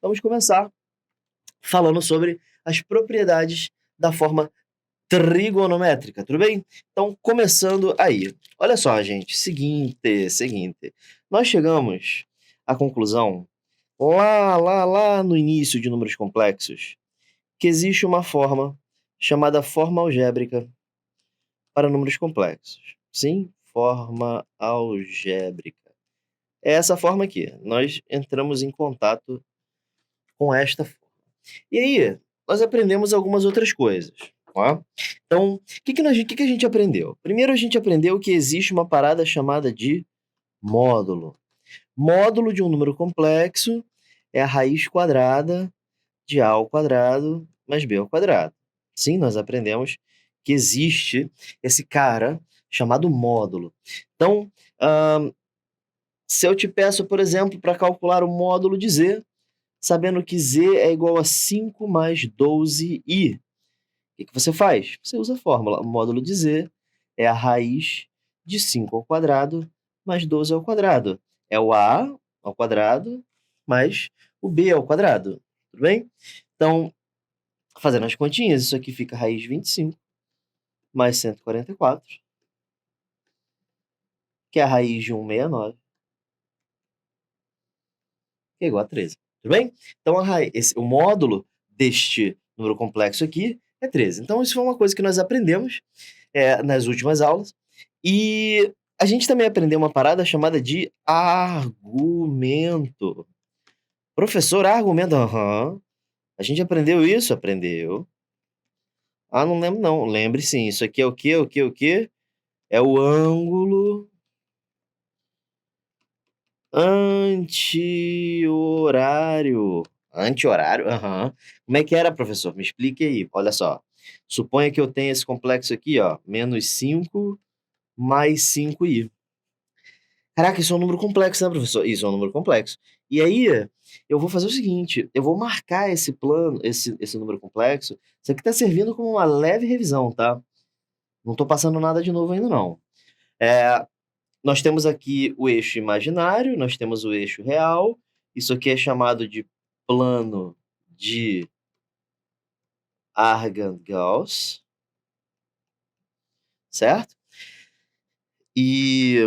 vamos começar falando sobre as propriedades da forma trigonométrica, tudo bem? Então, começando aí. Olha só, gente, seguinte. Nós chegamos à conclusão, lá no início de números complexos, que existe uma forma chamada forma algébrica para números complexos. Sim, forma algébrica. É essa forma aqui. Nós entramos em contato com esta forma. E aí, nós aprendemos algumas outras coisas. Tá? Então, o que a gente aprendeu? Primeiro, a gente aprendeu que existe uma parada chamada de módulo. Módulo de um número complexo é a raiz quadrada de a ao quadrado mais b ao quadrado. Sim, nós aprendemos que existe esse cara chamado módulo. Então, se eu te peço, por exemplo, para calcular o módulo de z, sabendo que z é igual a 5 mais 12i, o que você faz? Você usa a fórmula. O módulo de z é a raiz de 5 ao quadrado mais 12 ao quadrado. É o a ao quadrado mais o b ao quadrado. Tudo bem? Então, fazendo as continhas, isso aqui fica raiz de 25 mais 144, que é a raiz de 169, que é igual a 13. Tudo bem? Então, o módulo deste número complexo aqui é 13. Então, isso foi uma coisa que nós aprendemos nas últimas aulas. E a gente também aprendeu uma parada chamada de argumento. Professor, argumento? Aham. A gente aprendeu isso? Aprendeu. Ah, não lembro não. Lembre sim. Isso aqui é o quê? O quê? É o ângulo anti-horário. Anti-horário? Aham. Como é que era, professor? Me explique aí. Olha só. Suponha que eu tenha esse complexo aqui, ó. Menos 5 mais 5i. Caraca, isso é um número complexo, né, professor? Isso é um número complexo. E aí, eu vou fazer o seguinte, eu vou marcar esse plano, esse número complexo. Isso aqui tá servindo como uma leve revisão, tá? Não tô passando nada de novo ainda, não. Nós temos aqui o eixo imaginário, nós temos o eixo real. Isso aqui é chamado de plano de Argand-Gauss, certo? E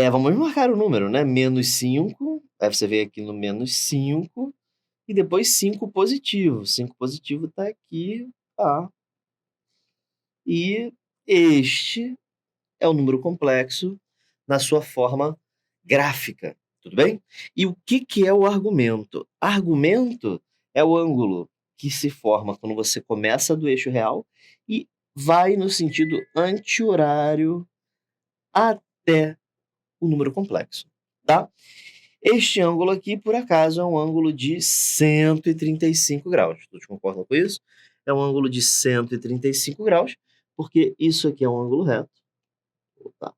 vamos marcar o número, né? Menos 5, aí você vem aqui no menos 5, e depois 5 positivo. 5 positivo tá aqui, tá? E este é o número complexo na sua forma gráfica, tudo bem? E o que é o argumento? Argumento é o ângulo que se forma quando você começa do eixo real e vai no sentido anti-horário até o número complexo, tá? Este ângulo aqui, por acaso, é um ângulo de 135 graus. Todos concordam com isso? É um ângulo de 135 graus, porque isso aqui é um ângulo reto. Opa.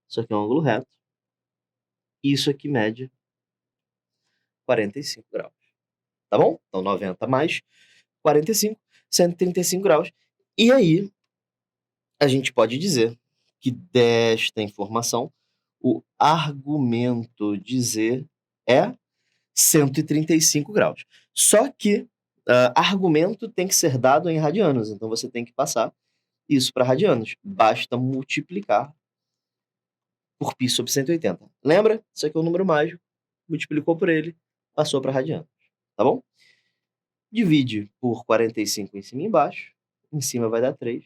Isso aqui é um ângulo reto. Isso aqui mede 45 graus. Tá bom? Então, 90 mais 45, 135 graus. E aí, a gente pode dizer que desta informação, o argumento de Z é 135 graus. Só que argumento tem que ser dado em radianos, então você tem que passar isso para radianos. Basta multiplicar por π sobre 180. Lembra? Isso aqui é um número mágico. Multiplicou por ele, passou para radianos. Tá bom? Divide por 45 em cima e embaixo. Em cima vai dar 3,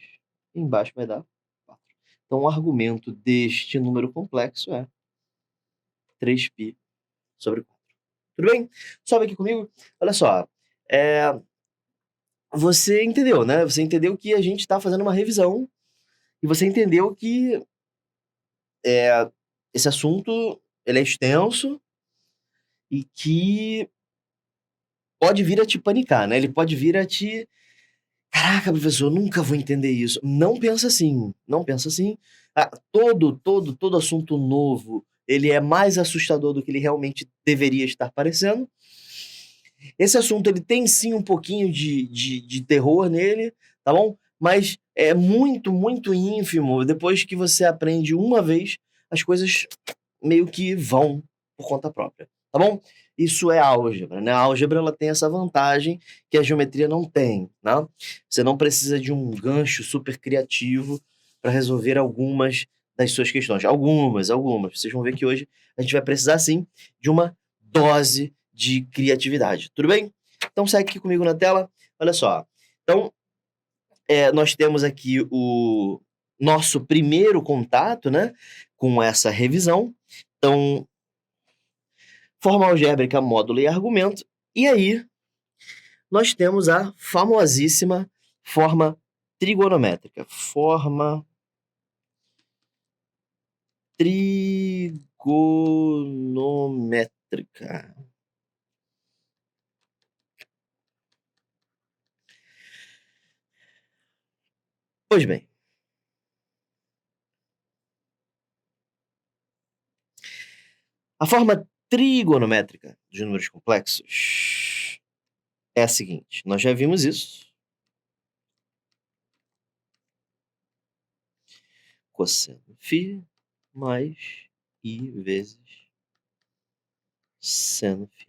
embaixo vai dar 4. Então, o argumento deste número complexo é 3π sobre 4. Tudo bem? Sobe aqui comigo. Olha só. Você entendeu, né? Você entendeu que a gente está fazendo uma revisão e você entendeu que esse assunto ele é extenso e que pode vir a te panicar, né? Ele pode vir a te... Caraca, professor, eu nunca vou entender isso. Não pensa assim, não pensa assim. Todo assunto novo, ele é mais assustador do que ele realmente deveria estar parecendo. Esse assunto, ele tem sim um pouquinho de terror nele, tá bom? Mas é muito, muito ínfimo. Depois que você aprende uma vez, as coisas meio que vão por conta própria, tá bom? isso é álgebra, né? A álgebra ela tem essa vantagem que a geometria não tem, né? Você não precisa de um gancho super criativo para resolver algumas das suas questões. Algumas. Vocês vão ver que hoje a gente vai precisar, sim, de uma dose de criatividade. Tudo bem? Então, segue aqui comigo na tela. Olha só. Então, nós temos aqui o nosso primeiro contato, né, com essa revisão. Então, forma algébrica, módulo e argumento. E aí, nós temos a famosíssima forma trigonométrica. Forma trigonométrica. Pois bem, a forma trigonométrica dos números complexos é a seguinte. Nós já vimos isso. Cosseno φ mais I vezes seno φ.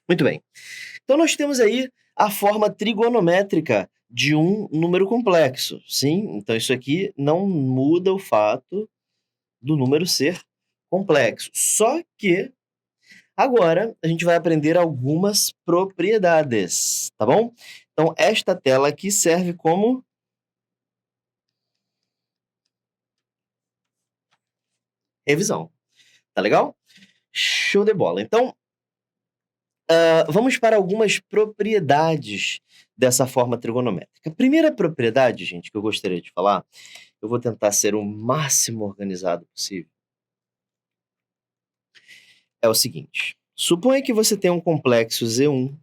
Muito bem. Então, nós temos aí a forma trigonométrica de um número complexo, sim? Então, isso aqui não muda o fato do número ser complexo. Só que, agora, a gente vai aprender algumas propriedades, tá bom? Então, esta tela aqui serve como revisão, tá legal? Show de bola. Então, vamos para algumas propriedades dessa forma trigonométrica. A primeira propriedade, gente, que eu gostaria de falar, eu vou tentar ser o máximo organizado possível, é o seguinte. Suponha que você tenha um complexo Z1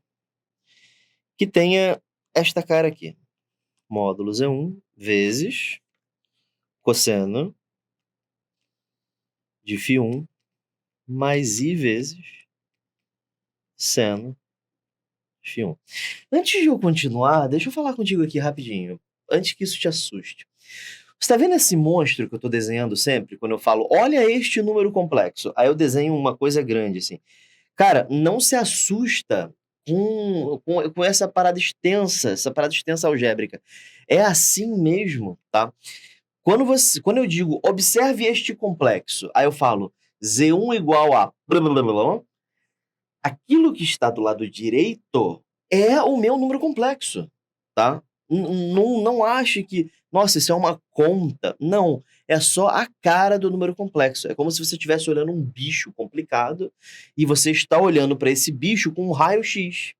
que tenha esta cara aqui. Módulo Z1 vezes cosseno de φ1 mais I vezes seno de φ1. Antes de eu continuar, deixa eu falar contigo aqui rapidinho, antes que isso te assuste. Você tá vendo esse monstro que eu tô desenhando sempre? Quando eu falo, olha este número complexo. Aí eu desenho uma coisa grande, assim. Cara, não se assusta com essa parada extensa algébrica. É assim mesmo, tá? Quando eu digo, observe este complexo, aí eu falo, Z1 igual a... blá, blá, blá, blá, aquilo que está do lado direito é o meu número complexo, tá? Não ache que, nossa, isso é uma conta. Não, é só a cara do número complexo. É como se você estivesse olhando um bicho complicado e você está olhando para esse bicho com um raio-x.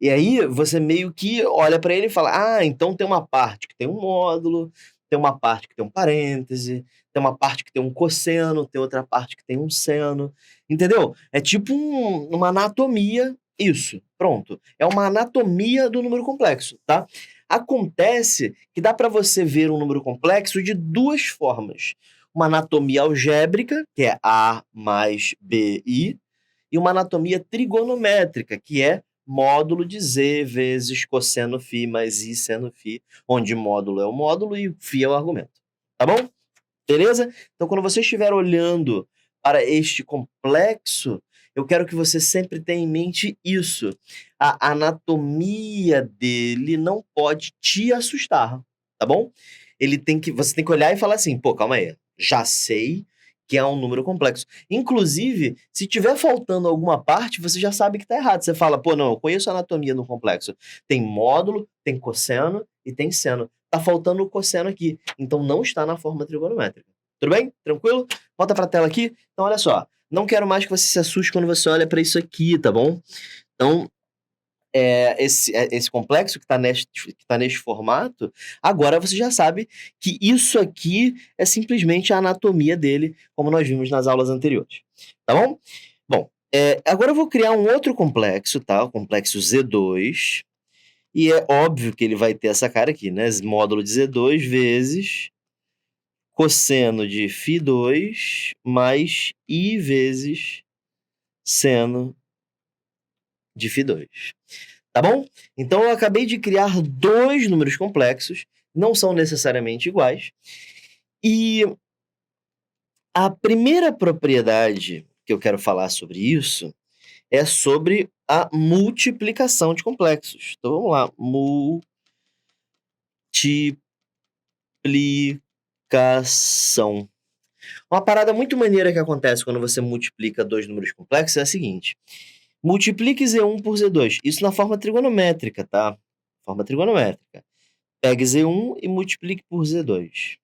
E aí você meio que olha para ele e fala: ah, então tem uma parte que tem um módulo, tem uma parte que tem um parêntese, tem uma parte que tem um cosseno, tem outra parte que tem um seno, entendeu? É tipo uma anatomia, isso, pronto. É uma anatomia do número complexo, tá? Acontece que dá para você ver um número complexo de duas formas. Uma anatomia algébrica, que é A mais BI, e uma anatomia trigonométrica, que é módulo de Z vezes cosseno φ mais I seno φ, onde módulo é o módulo e φ é o argumento. Tá bom? Beleza? Então, quando você estiver olhando para este complexo, eu quero que você sempre tenha em mente isso. A anatomia dele não pode te assustar, tá bom? Você tem que olhar e falar assim, pô, calma aí, já sei que é um número complexo. Inclusive, se tiver faltando alguma parte, você já sabe que está errado. Você fala, pô, não, eu conheço a anatomia do complexo. Tem módulo, tem cosseno e tem seno. Tá faltando o cosseno aqui, então não está na forma trigonométrica. Tudo bem? Tranquilo? Volta para a tela aqui. Então, olha só. Não quero mais que você se assuste quando você olha para isso aqui, tá bom? Então, esse complexo que tá neste formato, agora você já sabe que isso aqui é simplesmente a anatomia dele, como nós vimos nas aulas anteriores. Tá bom? Bom, agora eu vou criar um outro complexo, tá? O complexo Z2. E é óbvio que ele vai ter essa cara aqui, né? Módulo de Z2 vezes cosseno de φ2 mais I vezes seno de φ2. Tá bom? Então eu acabei de criar dois números complexos não são necessariamente iguais. E a primeira propriedade que eu quero falar sobre isso é sobre a multiplicação de complexos. Então vamos lá, multiplicação. Uma parada muito maneira que acontece quando você multiplica dois números complexos é a seguinte: multiplique Z1 por Z2. Isso na forma trigonométrica, tá? Forma trigonométrica. Pegue Z1 e multiplique por Z2.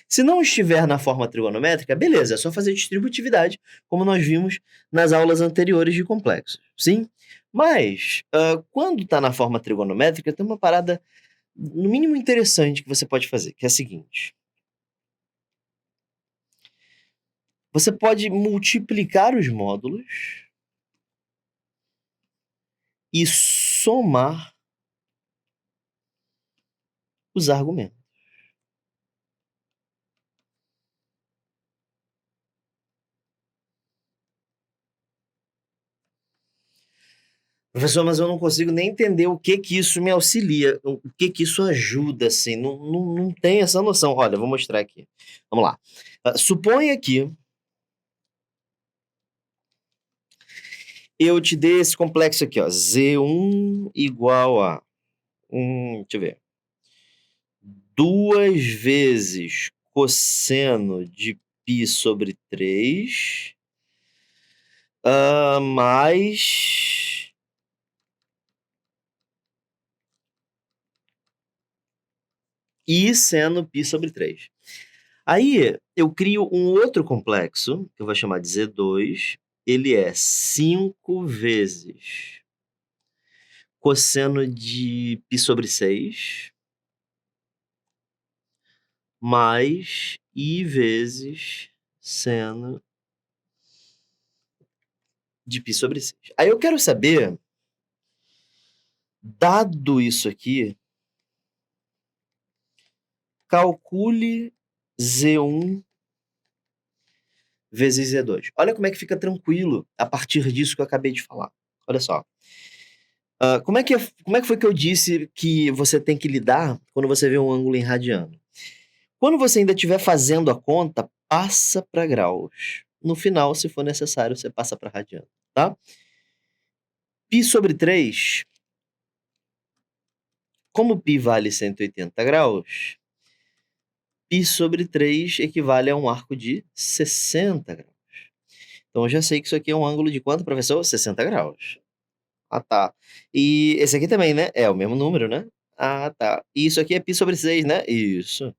Se não estiver na forma trigonométrica, beleza, é só fazer distributividade, como nós vimos nas aulas anteriores de complexos, sim? Mas, quando está na forma trigonométrica, tem uma parada, no mínimo interessante, que você pode fazer, que é a seguinte. Você pode multiplicar os módulos e somar os argumentos. Professor, mas eu não consigo nem entender o que que isso me auxilia, o que que isso ajuda, assim, não tem essa noção. Olha, eu vou mostrar aqui. Vamos lá. Suponha que eu te dei esse complexo aqui, ó, Z1 igual a, deixa eu ver, 2 vezes cosseno de π sobre 3, mais I seno π sobre 3. Aí eu crio um outro complexo, que eu vou chamar de Z2, ele é 5 vezes cosseno de π sobre 6, mais I vezes seno de π sobre 6. Aí eu quero saber, dado isso aqui, calcule Z1 vezes Z2. Olha como é que fica tranquilo a partir disso que eu acabei de falar. Olha só. Como é que foi que eu disse que você tem que lidar quando você vê um ângulo em radiano? Quando você ainda estiver fazendo a conta, passa para graus. No final, se for necessário, você passa para radiano, tá? π sobre 3, como π vale 180 graus, π sobre 3 equivale a um arco de 60 graus. Então eu já sei que isso aqui é um ângulo de quanto, professor? 60 graus. Ah, tá. E esse aqui também, né? É o mesmo número, né? Ah, tá. E isso aqui é π sobre 6, né? Isso.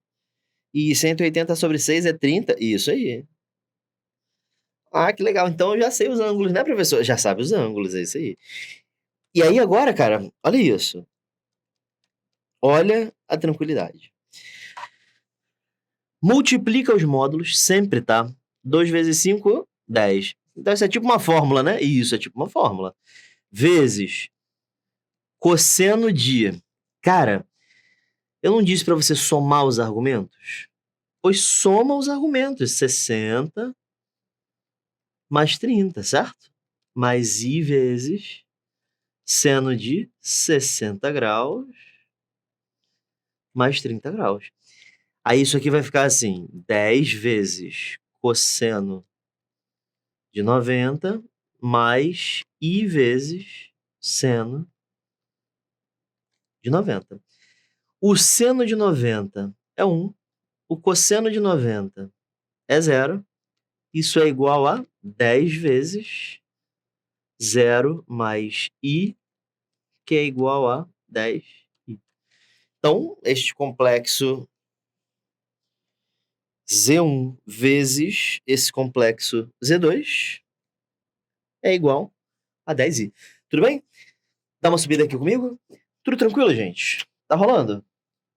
E 180 sobre 6 é 30? Isso aí. Ah, que legal. Então eu já sei os ângulos, né, professor? Já sabe os ângulos, é isso aí. E aí agora, cara, olha isso. Olha a tranquilidade. Multiplica os módulos sempre, tá? 2 vezes 5, 10. Então isso é tipo uma fórmula, né? Isso, é tipo uma fórmula. Vezes cosseno de... Cara, eu não disse para você somar os argumentos? Pois soma os argumentos. 60 mais 30, certo? Mais I vezes seno de 60 graus mais 30 graus. Aí isso aqui vai ficar assim, 10 vezes cosseno de 90 mais I vezes seno de 90. O seno de 90 é 1, o cosseno de 90 é 0. Isso é igual a 10 vezes 0 mais I, que é igual a 10i. Então, este complexo Z1 vezes esse complexo Z2 é igual a 10i. Tudo bem? Dá uma subida aqui comigo? Tudo tranquilo, gente? Tá rolando?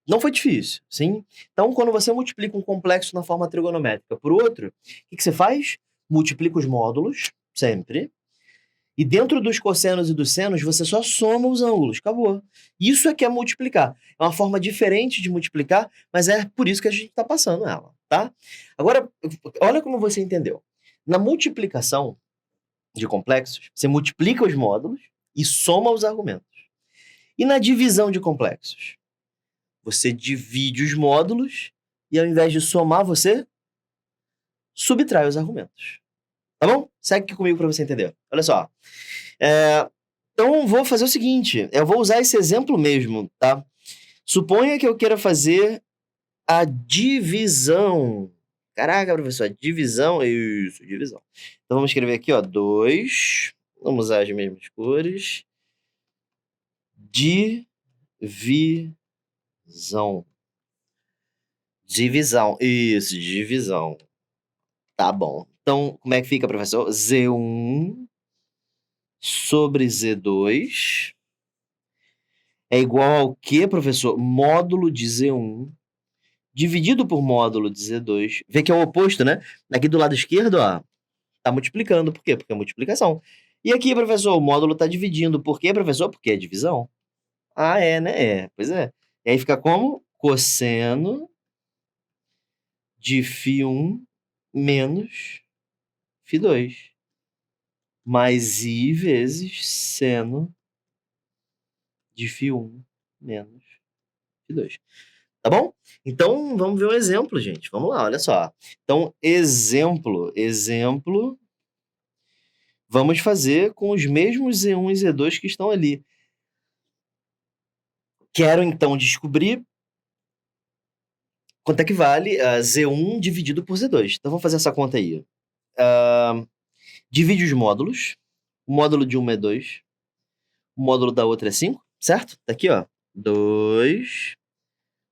Não foi difícil, sim? Então, quando você multiplica um complexo na forma trigonométrica por outro, o que você faz? Multiplica os módulos, sempre. E dentro dos cossenos e dos senos, você só soma os ângulos. Acabou. Isso é que é multiplicar. É uma forma diferente de multiplicar, mas é por isso que a gente está passando ela, tá? Agora, olha como você entendeu. Na multiplicação de complexos, você multiplica os módulos e soma os argumentos. E na divisão de complexos? Você divide os módulos e ao invés de somar, você subtrai os argumentos. Tá bom? Segue aqui comigo para você entender. Olha só. Então, vou fazer o seguinte. Eu vou usar esse exemplo mesmo, tá? Suponha que eu queira fazer a divisão. Caraca, professor, divisão. Isso, divisão. Então, vamos escrever aqui, ó, 2. Vamos usar as mesmas cores. Divisão. Divisão. Isso, divisão. Tá bom. Então, como é que fica, professor? Z1 sobre Z2 é igual ao quê, professor? Módulo de Z1 dividido por módulo de Z2. Vê que é o oposto, né? Aqui do lado esquerdo, ó, tá multiplicando. Por quê? Porque é multiplicação. E aqui, professor, o módulo tá dividindo. Por quê, professor? Porque é divisão. Ah, é, né? É. Pois é. E aí fica como? Cosseno de φ1 menos φ2. Mais I vezes seno de φ1 menos φ2. Tá bom? Então, vamos ver um exemplo, gente. Vamos lá, olha só. Então, exemplo. Vamos fazer com os mesmos Z1 e Z2 que estão ali. Quero, então, descobrir quanto é que vale Z1 dividido por Z2. Então, vamos fazer essa conta aí. Divide os módulos. O módulo de uma é 2. O módulo da outra é 5, certo? Tá aqui, ó. 2,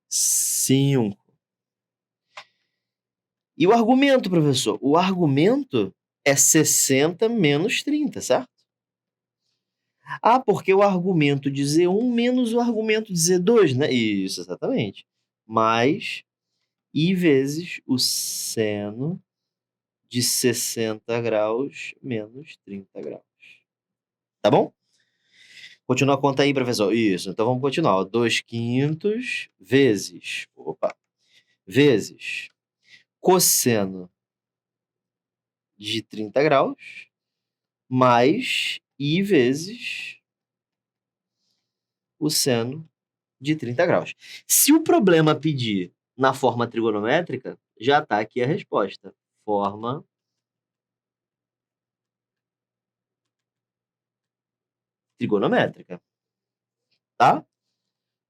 5. E o argumento, professor? O argumento é 60 menos 30, certo? Ah, porque o argumento de Z1 menos o argumento de Z2, né? Isso, exatamente. Mais I vezes o seno de 60 graus menos 30 graus. Tá bom? Continua a conta aí, professor. Isso, então vamos continuar. 2/5 vezes... Vezes cosseno de 30 graus mais I vezes o seno de 30 graus. Se o problema pedir na forma trigonométrica, já está aqui a resposta. Forma trigonométrica. Tá?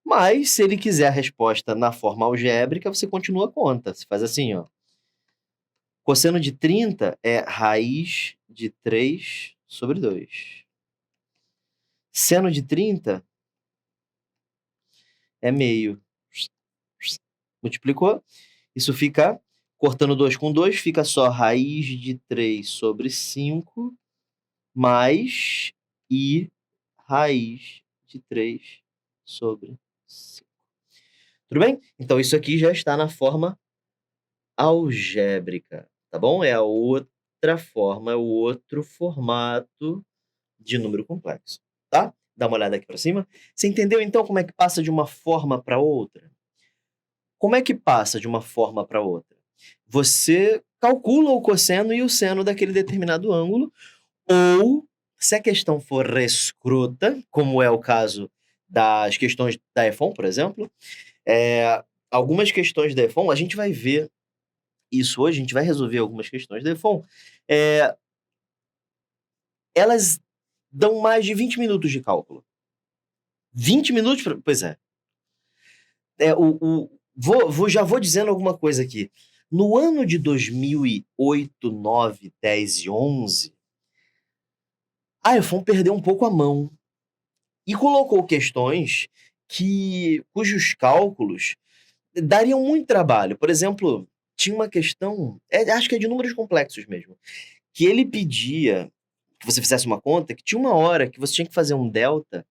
Mas, se ele quiser a resposta na forma algébrica, você continua a conta. Você faz assim, ó. Cosseno de 30 é raiz de 3 sobre 2. Seno de 30 é meio. Multiplicou? Isso fica, cortando 2 com 2, fica só raiz de 3 sobre 5 mais I raiz de 3 sobre 5. Tudo bem? Então, isso aqui já está na forma algébrica, tá bom? É a outra forma, é o outro formato de número complexo, tá? Dá uma olhada aqui para cima. Você entendeu, então, como é que passa de uma forma para outra? Como é que passa de uma forma para outra? Você calcula o cosseno e o seno daquele determinado ângulo, ou, se a questão for escrota, como é o caso das questões da EFON, por exemplo, algumas questões da EFON, a gente vai ver isso hoje, a gente vai resolver algumas questões da EFON, elas dão mais de 20 minutos de cálculo. 20 minutos? Pois é. Já vou dizendo alguma coisa aqui. No ano de 2008, 9, 10 e 11, a EFON perdeu um pouco a mão e colocou questões cujos cálculos dariam muito trabalho. Por exemplo, tinha uma questão, acho que é de números complexos mesmo, que ele pedia que você fizesse uma conta, que tinha uma hora que você tinha que fazer um delta,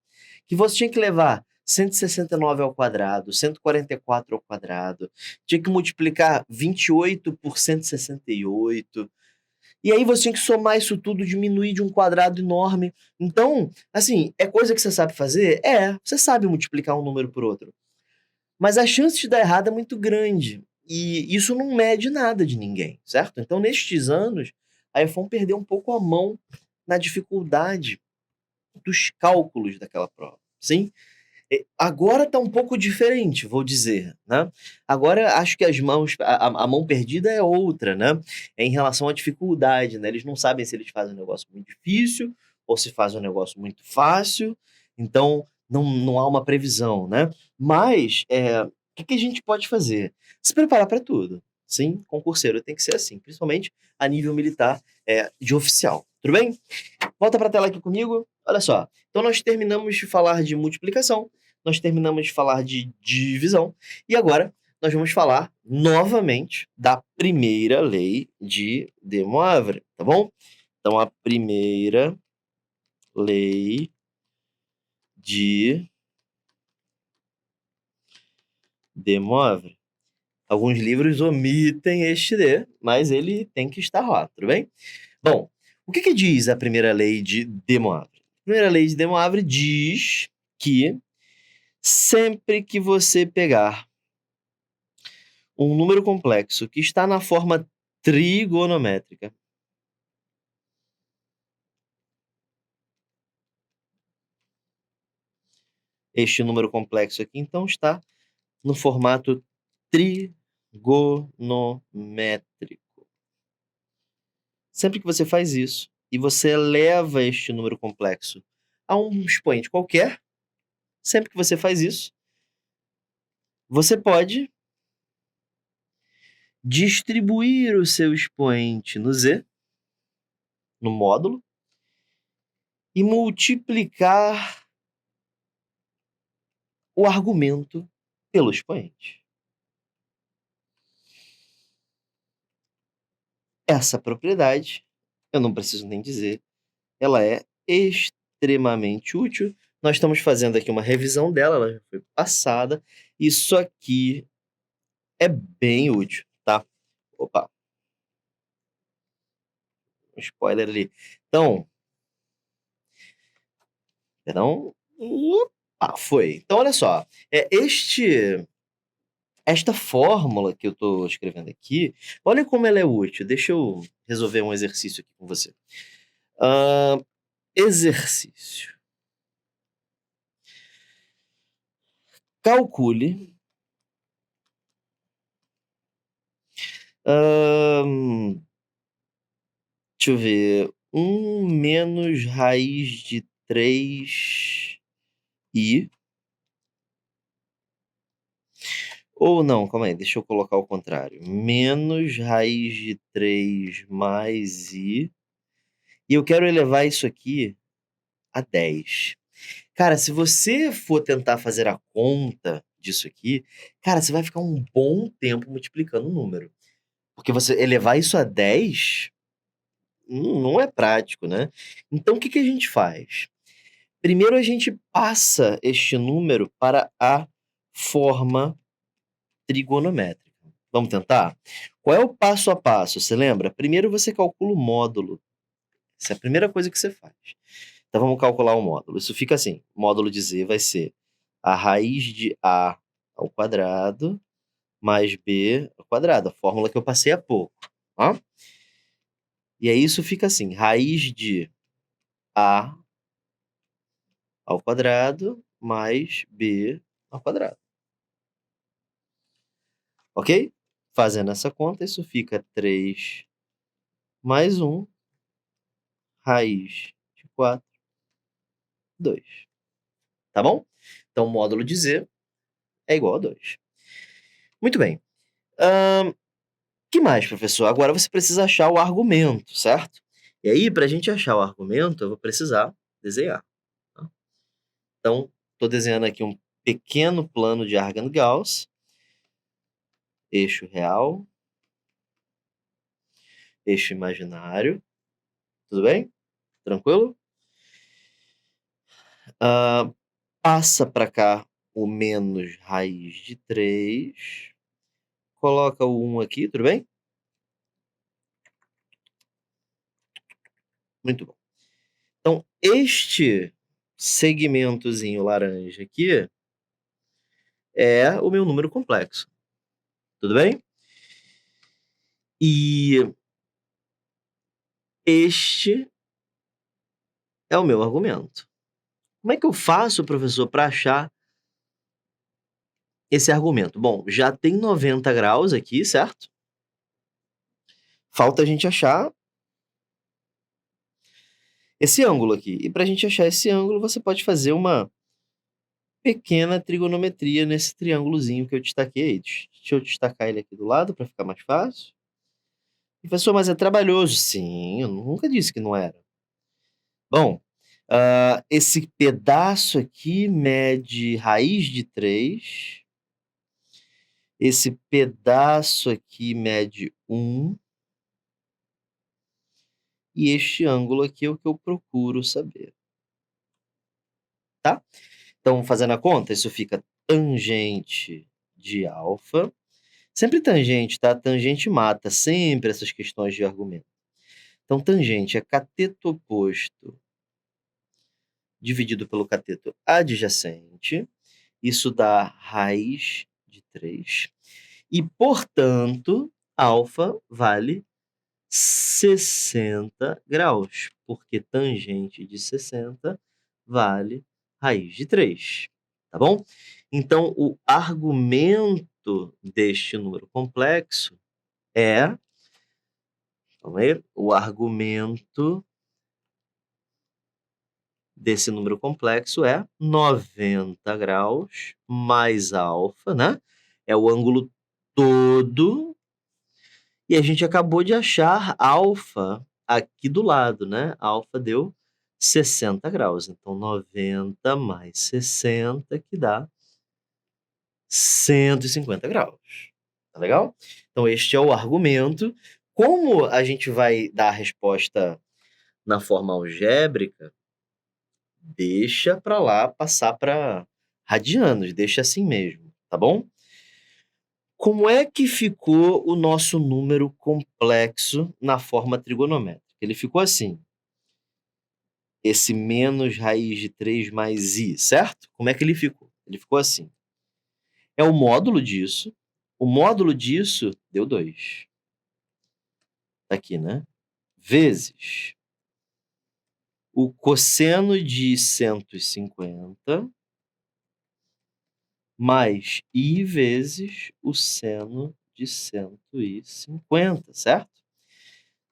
que você tinha que levar 169 ao quadrado, 144 ao quadrado, tinha que multiplicar 28 por 168, e aí você tinha que somar isso tudo, diminuir de um quadrado enorme. Então, assim, é coisa que você sabe fazer? Você sabe multiplicar um número por outro. Mas a chance de dar errado é muito grande. E isso não mede nada de ninguém, certo? Então, nestes anos, a EFON perdeu um pouco a mão na dificuldade dos cálculos daquela prova, sim? Agora está um pouco diferente, vou dizer, né? Agora acho que a mão perdida é outra, né? É em relação à dificuldade, né? Eles não sabem se eles fazem um negócio muito difícil ou se fazem um negócio muito fácil, então não há uma previsão, né? Mas o que a gente pode fazer? Se preparar para tudo. Sim, concurseiro tem que ser assim, principalmente a nível militar de oficial. Tudo bem? Volta para a tela aqui comigo. Olha só. Então, nós terminamos de falar de multiplicação, nós terminamos de falar de divisão, e agora nós vamos falar novamente da primeira lei de De Moivre, tá bom? Então, a primeira lei de De Moivre. Alguns livros omitem este D, mas ele tem que estar lá, tudo bem? Bom, o que diz a primeira lei de De Moivre? A primeira lei de De Moivre diz que sempre que você pegar um número complexo que está na forma trigonométrica, este número complexo aqui, então, está no formato trigonométrico. Sempre que você faz isso e você eleva este número complexo a um expoente qualquer, sempre que você faz isso, você pode distribuir o seu expoente no z, no módulo, e multiplicar o argumento pelo expoente. Essa propriedade, eu não preciso nem dizer, ela é extremamente útil. Nós estamos fazendo aqui uma revisão dela, ela já foi passada. Isso aqui é bem útil, tá? Opa, um spoiler ali. Então, perdão. Foi. Então, olha só. Esta fórmula que eu estou escrevendo aqui, olha como ela é útil. Deixa eu resolver um exercício aqui com você. Exercício. Calcule deixa eu ver. 1 menos raiz de 3i. Ou não, calma aí, deixa eu colocar ao contrário. Menos raiz de 3 mais i. E eu quero elevar isso aqui a 10. Cara, se você for tentar fazer a conta disso aqui, cara, você vai ficar um bom tempo multiplicando o número. Porque você elevar isso a 10 não é prático, né? Então, o que a gente faz? Primeiro, a gente passa este número para a forma trigonométrica. Vamos tentar? Qual é o passo a passo? Você lembra? Primeiro, você calcula o módulo. Essa é a primeira coisa que você faz. Então, vamos calcular o módulo. Isso fica assim: o módulo de z vai ser a raiz de a ao quadrado mais b ao quadrado, a fórmula que eu passei há pouco. Ó. E aí isso fica assim: raiz de a ao quadrado mais b ao quadrado. Ok? Fazendo essa conta, isso fica 3 mais 1 raiz de 4, 2. Tá bom? Então, o módulo de z é igual a 2. Muito bem. Que mais, professor? Agora você precisa achar o argumento, certo? E aí, para a gente achar o argumento, eu vou precisar desenhar. Tá? Então, estou desenhando aqui um pequeno plano de Argand-Gauss. Eixo real. Eixo imaginário. Tudo bem? Tranquilo? Passa para cá o menos raiz de 3. Coloca o 1 aqui, tudo bem? Muito bom. Então, este segmentozinho laranja aqui é o meu número complexo. Tudo bem? E este é o meu argumento. Como é que eu faço, professor, para achar esse argumento? Bom, já tem 90 graus aqui, certo? Falta a gente achar esse ângulo aqui. E para a gente achar esse ângulo, você pode fazer uma pequena trigonometria nesse triângulozinho que eu destaquei aí. Deixa eu destacar ele aqui do lado para ficar mais fácil. Professor, mas é trabalhoso. Sim, eu nunca disse que não era. Bom, esse pedaço aqui mede raiz de 3. Esse pedaço aqui mede 1. E este ângulo aqui é o que eu procuro saber. Tá? Então, fazendo a conta, isso fica tangente de alfa. Sempre tangente, tá? Tangente mata sempre essas questões de argumento. Então, tangente é cateto oposto dividido pelo cateto adjacente. Isso dá raiz de 3. E, portanto, alfa vale 60 graus, porque tangente de 60 vale raiz de 3, tá bom? Então, o argumento deste número complexo é... Calma aí. O argumento desse número complexo é 90 graus mais alfa, né? É o ângulo todo. E a gente acabou de achar alfa aqui do lado, né? Alfa deu 60 graus. Então, 90 mais 60, que dá 150 graus. Tá legal? Então, este é o argumento. Como a gente vai dar a resposta na forma algébrica, deixa para lá, passar para radianos, deixa assim mesmo, tá bom? Como é que ficou o nosso número complexo na forma trigonométrica? Ele ficou assim, esse menos raiz de 3 mais i, certo? Como é que ele ficou? Ele ficou assim. É o módulo disso deu 2. Tá aqui, né? Vezes o cosseno de 150 mais i vezes o seno de 150, certo?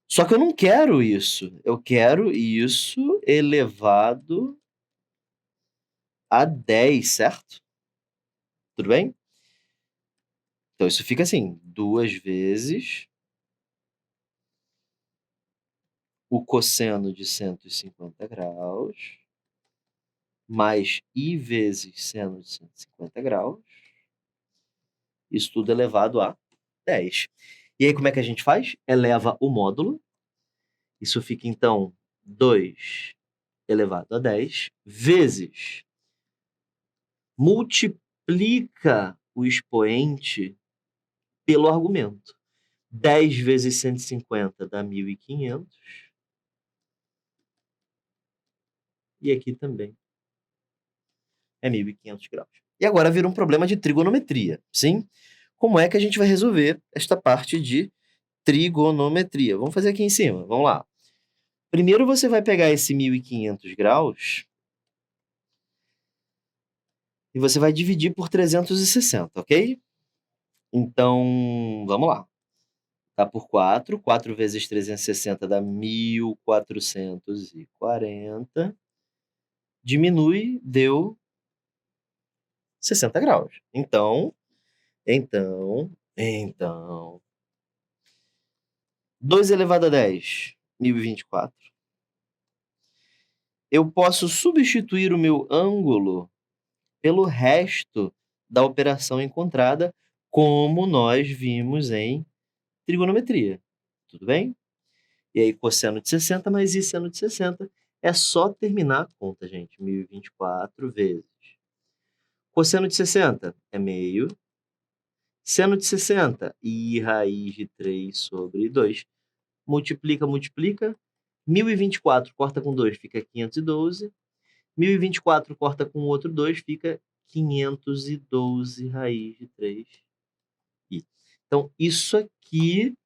Só que eu não quero isso. Eu quero isso elevado a 10, certo? Tudo bem? Então, isso fica assim, 2 vezes o cosseno de 150 graus mais i vezes seno de 150 graus. Isso tudo elevado a 10. E aí, como é que a gente faz? Eleva o módulo. Isso fica, então, 2 elevado a 10 vezes multiplica o expoente pelo argumento. 10 vezes 150 dá 1.500. E aqui também é 1.500 graus. E agora vira um problema de trigonometria, sim? Como é que a gente vai resolver esta parte de trigonometria? Vamos fazer aqui em cima, vamos lá. Primeiro você vai pegar esse 1.500 graus e você vai dividir por 360, ok? Então, vamos lá. Tá por 4. 4 vezes 360 dá 1.440. Diminui, deu 60 graus. Então, 2 elevado a 10, 1.024. Eu posso substituir o meu ângulo pelo resto da operação encontrada, como nós vimos em trigonometria. Tudo bem? E aí, cosseno de 60 mais i seno de 60. É só terminar a conta, gente. 1.024 vezes. Cosseno de 60 é meio. Seno de 60, i raiz de 3 sobre 2. Multiplica, multiplica. 1.024 corta com 2, fica 512. 1.024 corta com o outro 2, fica 512 raiz de 3i. Então, isso aqui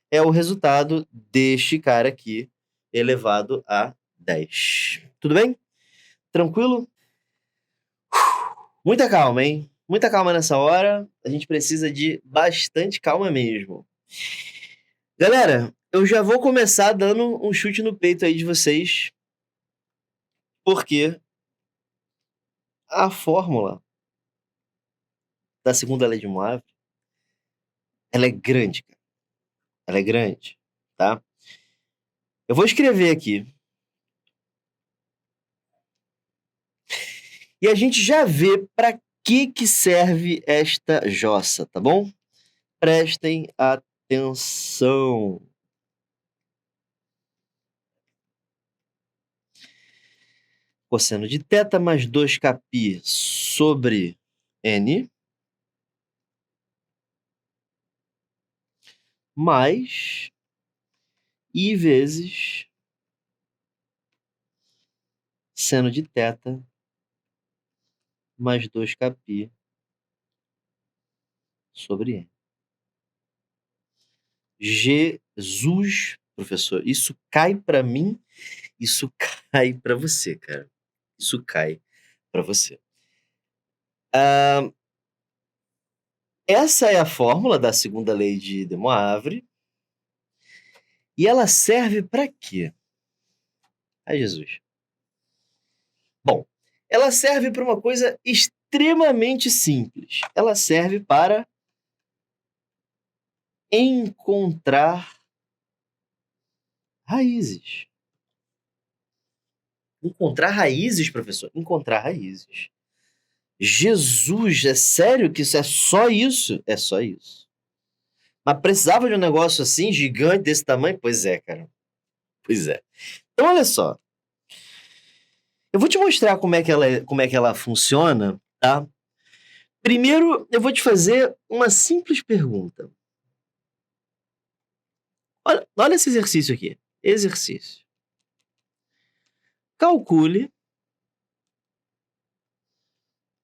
é o resultado deste cara aqui, elevado a 10. Tudo bem? Tranquilo? Muita calma, hein? Muita calma nessa hora. A gente precisa de bastante calma mesmo. Galera, eu já vou começar dando um chute no peito aí de vocês, porque a fórmula da segunda lei de Moivre, ela é grande, cara. Ela é grande, tá? Eu vou escrever aqui. E a gente já vê para que serve esta jossa, tá bom? Prestem atenção. Cosseno de θ mais 2κπ sobre n mais i vezes seno de θ mais 2κπ sobre n. Jesus, professor, isso cai para mim, isso cai para você, cara. Isso cai para você. Essa é a fórmula da segunda lei de Moivre. E ela serve para quê? Ai, Jesus. Bom, ela serve para uma coisa extremamente simples. Ela serve para encontrar raízes. Encontrar raízes, professor? Encontrar raízes. Jesus, é sério que isso é só isso? É só isso. Mas precisava de um negócio assim, gigante, desse tamanho? Pois é, cara. Pois é. Então, olha só. Eu vou te mostrar como é que ela funciona, tá? Primeiro, eu vou te fazer uma simples pergunta. Olha esse exercício aqui. Exercício. Calcule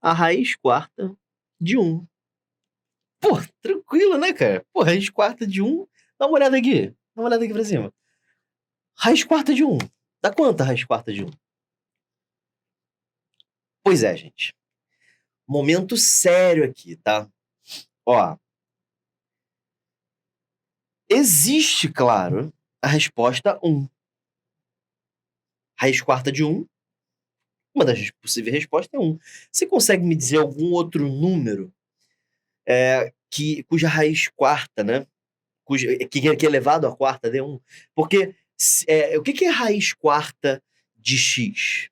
a raiz quarta de 1. Pô, tranquilo, né, cara? Pô, raiz quarta de 1. Dá uma olhada aqui. Dá uma olhada aqui pra cima. Raiz quarta de 1. Dá quanto a raiz quarta de 1? Pois é, gente. Momento sério aqui, tá? Ó. Existe, claro, a resposta 1. Raiz quarta de 1. Uma das possíveis respostas é 1. Você consegue me dizer algum outro número cuja raiz quarta, né? Que é elevado à quarta dê 1? Porque o que é raiz quarta de x?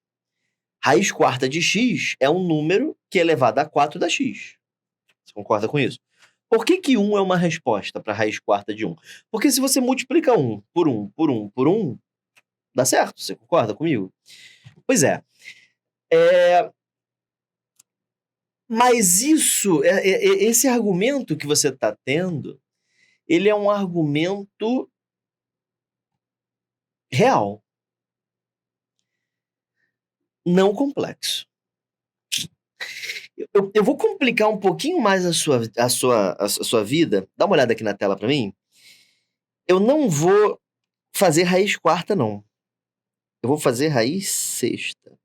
Raiz quarta de x é um número que é elevado a 4 da x. Você concorda com isso? Por que 1 é uma resposta para raiz quarta de 1? Porque se você multiplica 1 por 1 por 1 por 1, dá certo? Você concorda comigo? Pois é. Mas esse argumento que você está tendo, ele é um argumento real, não complexo. Eu vou complicar um pouquinho mais a sua vida. Dá uma olhada aqui na tela para mim. Eu não vou fazer raiz quarta, não. Eu vou fazer raiz sexta.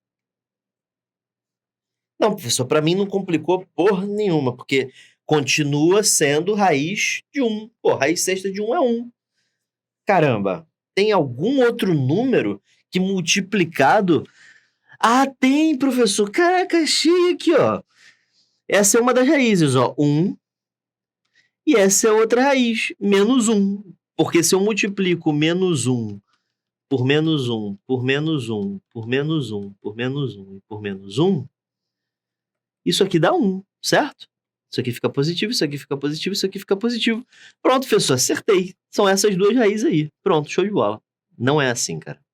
Não, professor, para mim não complicou por nenhuma, porque continua sendo raiz de 1. Pô, raiz sexta de 1 é 1. Caramba, tem algum outro número que multiplicado... Ah, tem, professor. Caraca, achei aqui, ó. Essa é uma das raízes, ó. 1. E essa é outra raiz, menos 1. Porque se eu multiplico menos 1 por menos 1, por menos 1, por menos 1, por menos 1 e por menos 1, isso aqui dá 1, certo? Isso aqui fica positivo, isso aqui fica positivo, isso aqui fica positivo. Pronto, professor, acertei. São essas duas raízes aí. Pronto, show de bola. Não é assim, cara.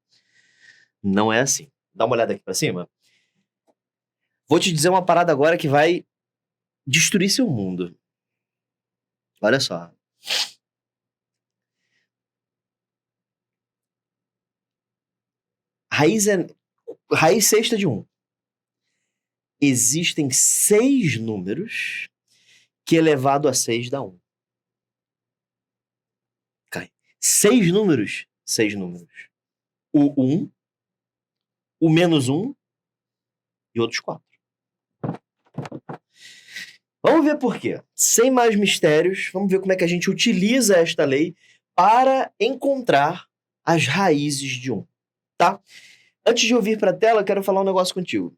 Não é assim. Dá uma olhada aqui pra cima. Vou te dizer uma parada agora que vai destruir seu mundo. Olha só. Raiz sexta de 1. Existem 6 números que elevado a 6 dá 1. Cai. 6 números? 6 números. O 1, o menos 1 e outros 4. Vamos ver por quê. Sem mais mistérios, vamos ver como é que a gente utiliza esta lei para encontrar as raízes de 1, tá? Antes de eu vir para a tela, eu quero falar um negócio contigo.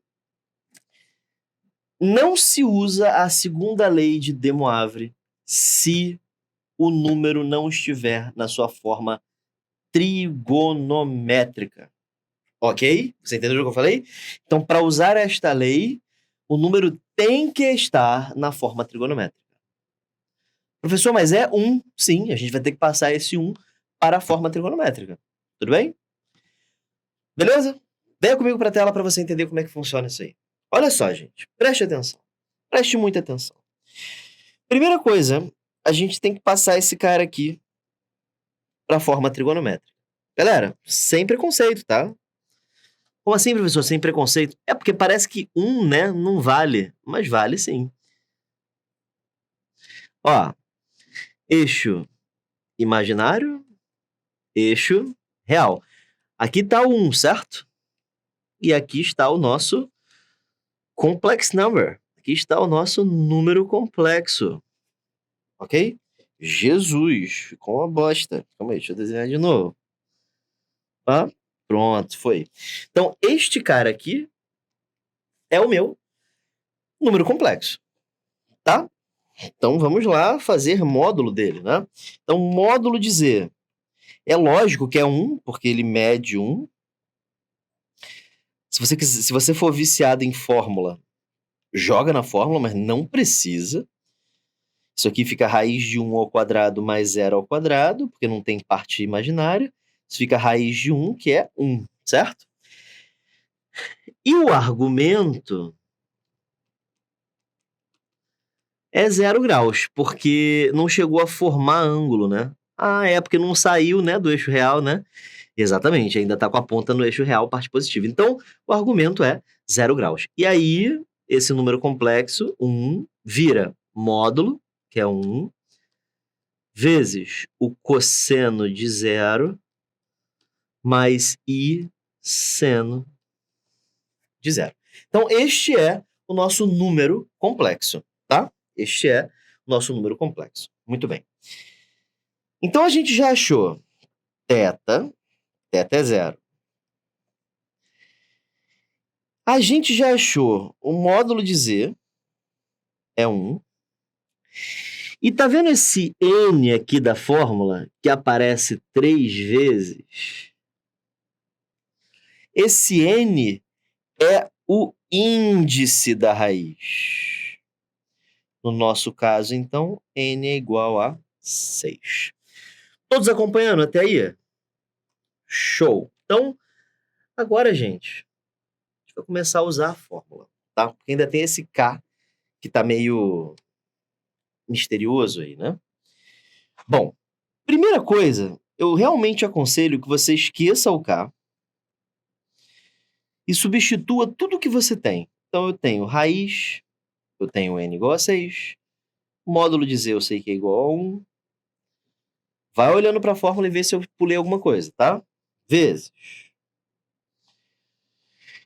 Não se usa a segunda lei de De Moivre se o número não estiver na sua forma trigonométrica. Ok? Você entendeu o que eu falei? Então, para usar esta lei, o número tem que estar na forma trigonométrica. Professor, mas é 1? Sim, a gente vai ter que passar esse 1 para a forma trigonométrica. Tudo bem? Beleza? Venha comigo para a tela para você entender como é que funciona isso aí. Olha só, gente. Preste atenção. Preste muita atenção. Primeira coisa, a gente tem que passar esse cara aqui para a forma trigonométrica. Galera, sem preconceito, tá? Como assim, professor? Sem preconceito? É porque parece que 1, né, não vale. Mas vale sim. Ó, eixo imaginário, eixo real. Aqui está o 1, certo? E aqui está o nosso complex number. Aqui está o nosso número complexo. Ok? Jesus, ficou uma bosta. Calma aí, deixa eu desenhar de novo. Tá? Pronto, foi. Então, este cara aqui é o meu número complexo, tá? Então, vamos lá fazer módulo dele, né? Então, módulo de Z. É lógico que é 1, porque ele mede 1. Se você for viciado em fórmula, joga na fórmula, mas não precisa. Isso aqui fica raiz de 1 ao quadrado mais 0 ao quadrado, porque não tem parte imaginária. Isso fica raiz de 1, que é 1, certo? E o argumento é 0 graus, porque não chegou a formar ângulo, né? Ah, é porque não saiu, né, do eixo real, né? Exatamente, ainda está com a ponta no eixo real, parte positiva. Então, o argumento é 0 graus. E aí, esse número complexo, 1, vira módulo, que é 1, vezes o cosseno de 0, mais I seno de 0. Então, este é o nosso número complexo, tá? Este é o nosso número complexo. Muito bem. Então, a gente já achou θ é 0. A gente já achou o módulo de Z, é 1. E tá vendo esse N aqui da fórmula, que aparece 3 vezes? Esse N é o índice da raiz. No nosso caso, então, N é igual a 6. Todos acompanhando até aí? Show! Então, agora, gente, a gente vai começar a usar a fórmula, tá? Porque ainda tem esse K que tá meio misterioso aí, né? Bom, primeira coisa, eu realmente aconselho que você esqueça o K e substitua tudo que você tem. Então, eu tenho raiz, eu tenho N igual a 6, módulo de Z eu sei que é igual a 1. Vai olhando para a fórmula e vê se eu pulei alguma coisa, tá? Vezes.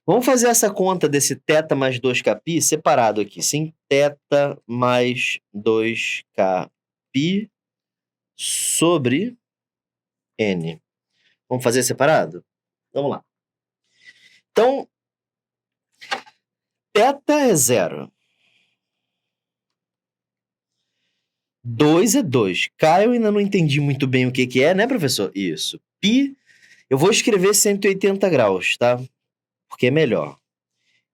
Vamos fazer essa conta desse θ mais 2kπ separado aqui, sim? θ mais 2kπ sobre N. Vamos fazer separado? Vamos lá. Então, θ é 0. 2 é 2. K eu ainda não entendi muito bem o que é, né, professor? Isso. Π, eu vou escrever 180 graus, tá? Porque é melhor.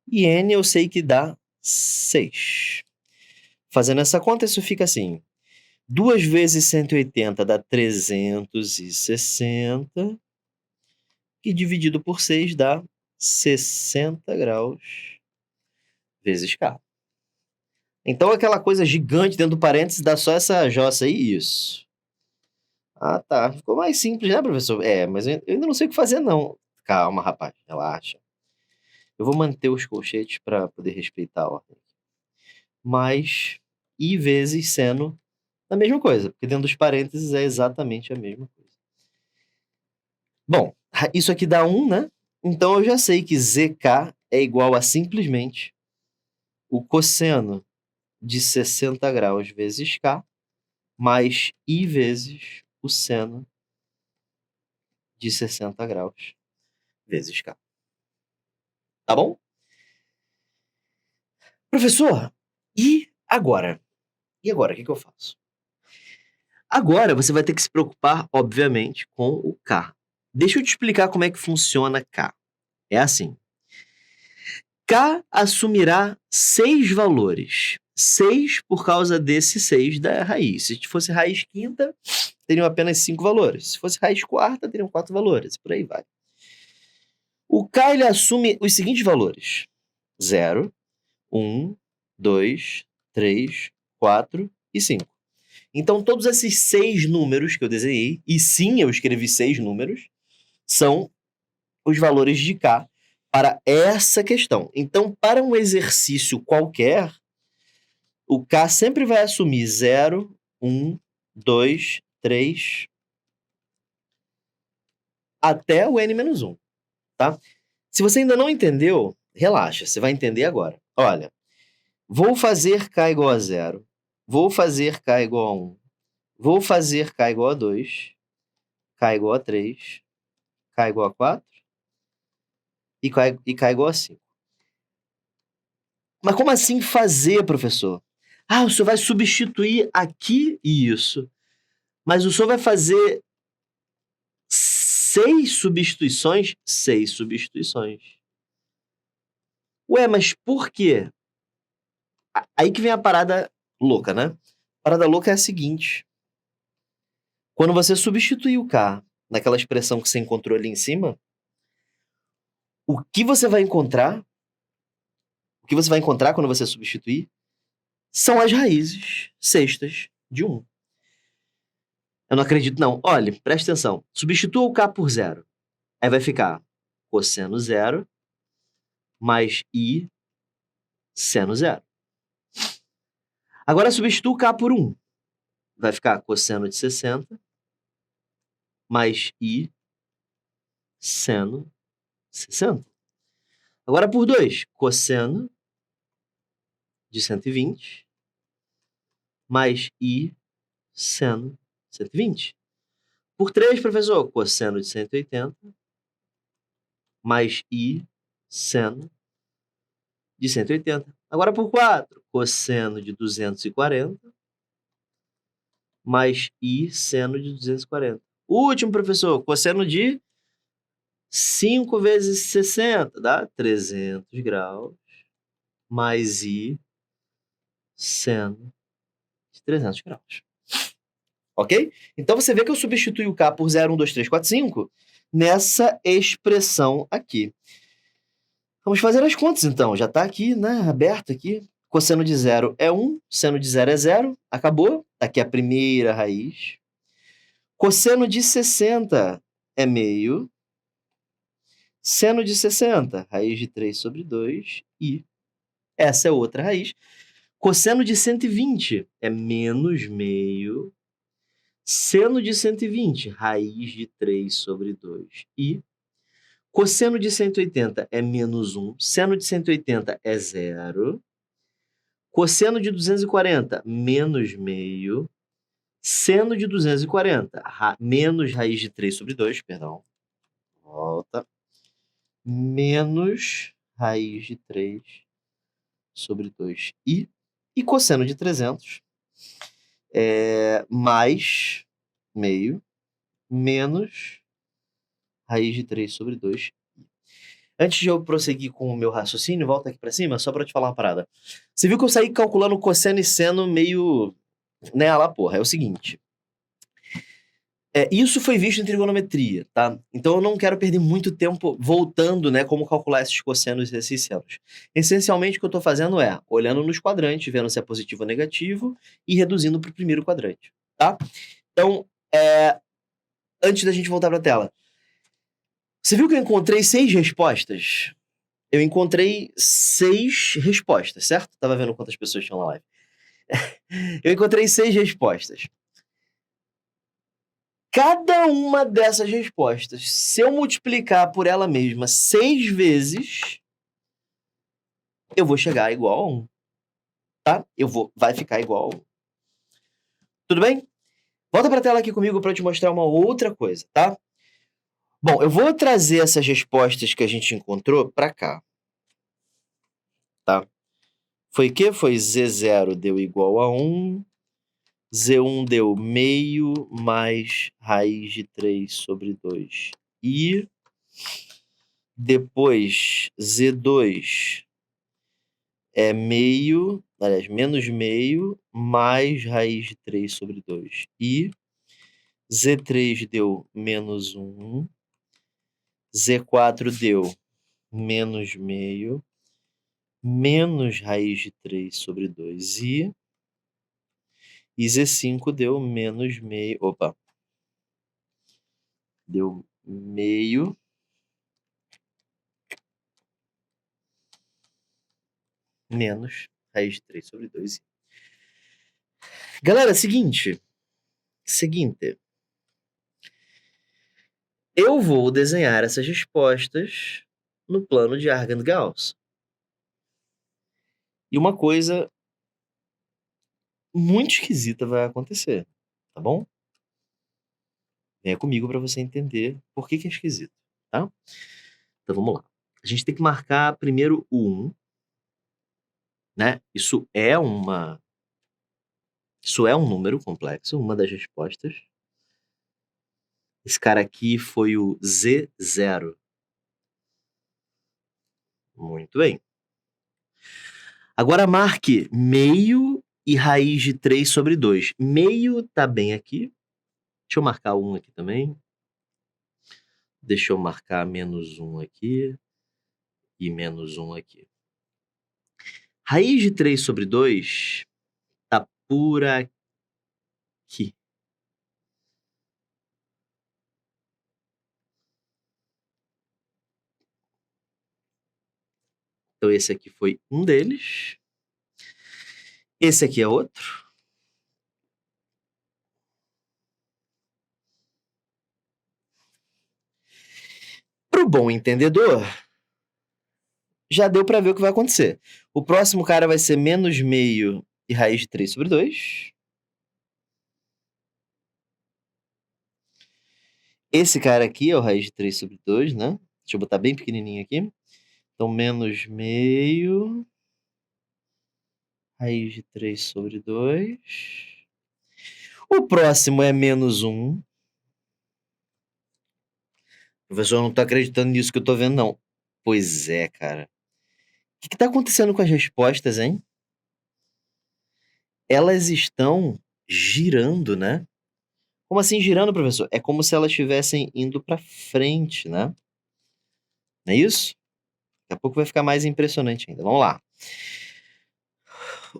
E N eu sei que dá 6. Fazendo essa conta, isso fica assim. 2 vezes 180 dá 360, que dividido por 6 dá 60 graus vezes K. Então, aquela coisa gigante dentro do parênteses dá só essa jossa aí, isso. Ah, tá. Ficou mais simples, né, professor? É, mas eu ainda não sei o que fazer, não. Calma, rapaz, relaxa. Eu vou manter os colchetes para poder respeitar a ordem. Mais I vezes seno, a mesma coisa, porque dentro dos parênteses é exatamente a mesma coisa. Bom, isso aqui dá 1, né? Então eu já sei que ZK é igual a simplesmente o cosseno de 60 graus vezes K, mais I vezes o seno de 60 graus vezes K. Tá bom? Professor, e agora? E agora, o que eu faço? Agora você vai ter que se preocupar, obviamente, com o K. Deixa eu te explicar como é que funciona K. É assim. K assumirá 6 valores. 6 por causa desse 6 da raiz. Se fosse raiz quinta, teriam apenas 5 valores. Se fosse raiz quarta, teriam 4 valores. Por aí vai. O K ele assume os seguintes valores: 0, 1, 2, 3, 4 e 5. Então, todos esses 6 números que eu desenhei, e sim, eu escrevi 6 números, são os valores de K para essa questão. Então, para um exercício qualquer, o K sempre vai assumir 0, 1, 2, 3, até o n-1, tá? Se você ainda não entendeu, relaxa, você vai entender agora. Olha, vou fazer K igual a 0, vou fazer K igual a 1, vou fazer K igual a 2, K igual a 3, K igual a 4 e K igual a 5. Mas como assim fazer, professor? Ah, o senhor vai substituir aqui e isso. Mas o senhor vai fazer 6 substituições? 6 substituições. Ué, mas por quê? Aí que vem a parada louca, né? A parada louca é a seguinte. Quando você substituir o K naquela expressão que você encontrou ali em cima, o que você vai encontrar quando você substituir são as raízes sextas de 1. Eu não acredito, não. Olha, presta atenção. Substitua o K por 0. Aí vai ficar cosseno 0 mais I seno 0. Agora substitua o K por 1. Vai ficar cosseno de 60 mais I seno 60. Agora por 2, cosseno de 120 mais I seno 120. Por 3, professor, cosseno de 180 mais I seno de 180. Agora por 4, cosseno de 240 mais I seno de 240. O último, professor, cosseno de 5 vezes 60, dá 300 graus, mais I seno de 300 graus. Ok? Então você vê que eu substitui o K por 0, 1, 2, 3, 4, 5 nessa expressão aqui. Vamos fazer as contas, então. Já está aqui, né, aberto aqui. Cosseno de 0 é 1, seno de 0 é 0, acabou. Aqui a primeira raiz. Cosseno de 60 é meio. Seno de 60, raiz de 3 sobre 2, e essa é outra raiz. Cosseno de 120 é menos meio. Seno de 120, raiz de 3 sobre 2, e cosseno de 180 é menos 1. Seno de 180 é 0. Cosseno de 240, menos meio. Seno de 240, menos raiz de 3 sobre 2, perdão. Volta. Menos raiz de 3 sobre 2, e cosseno de 300 é mais meio, menos raiz de 3 sobre 2. Antes de eu prosseguir com o meu raciocínio, volta aqui para cima, só para te falar uma parada. Você viu que eu saí calculando cosseno e seno meio... né, lá porra, é o seguinte. Isso foi visto em trigonometria, tá? Então eu não quero perder muito tempo voltando, né, como calcular esses cossenos e esses senos. Essencialmente o que eu estou fazendo é olhando nos quadrantes, vendo se é positivo ou negativo e reduzindo para o primeiro quadrante, tá? Então, antes da gente voltar para a tela, você viu que eu encontrei 6 respostas? Eu encontrei 6 respostas, certo? Tava vendo quantas pessoas tinham na live. Eu encontrei 6 respostas. Cada uma dessas respostas, se eu multiplicar por ela mesma 6 vezes, eu vou chegar igual a 1. tá? Vai ficar igual. Tudo bem? Volta para a tela aqui comigo para eu te mostrar uma outra coisa, tá? Bom, eu vou trazer essas respostas que a gente encontrou para cá, tá? Foi o quê? Foi Z0 deu igual a 1, Z1 deu meio mais raiz de 3 sobre 2. E depois Z2 é meio, aliás, menos meio mais raiz de 3 sobre 2. E Z3 deu menos 1, Z4 deu menos meio, menos raiz de 3 sobre 2. E Z5 deu menos meio, deu meio menos raiz de 3 sobre 2. Galera, seguinte. Eu vou desenhar essas respostas no plano de Argand-Gauss. E uma coisa muito esquisita vai acontecer, tá bom? Venha comigo para você entender por que é esquisito, tá? Então vamos lá. A gente tem que marcar primeiro o 1, né? Isso é um número complexo, uma das respostas. Esse cara aqui foi o Z0. Muito bem. Agora marque meio e raiz de 3 sobre 2. Meio tá bem aqui. Deixa eu marcar 1 aqui também. Deixa eu marcar menos 1 aqui. E menos 1 aqui. Raiz de 3 sobre 2 tá por aqui. Então esse aqui foi um deles. Esse aqui é outro. Pro bom entendedor, já deu para ver o que vai acontecer. O próximo cara vai ser menos meio e raiz de 3 sobre 2. Esse cara aqui é o raiz de 3 sobre 2, né? Deixa eu botar bem pequenininho aqui. Então, menos meio raiz de 3 sobre 2. O próximo é menos 1. O professor não tá acreditando nisso que eu tô vendo, não. Pois é, cara. O que tá acontecendo com as respostas, hein? Elas estão girando, né? Como assim girando, professor? É como se elas estivessem indo para frente, né? Não é isso? Daqui a pouco vai ficar mais impressionante ainda. Vamos lá.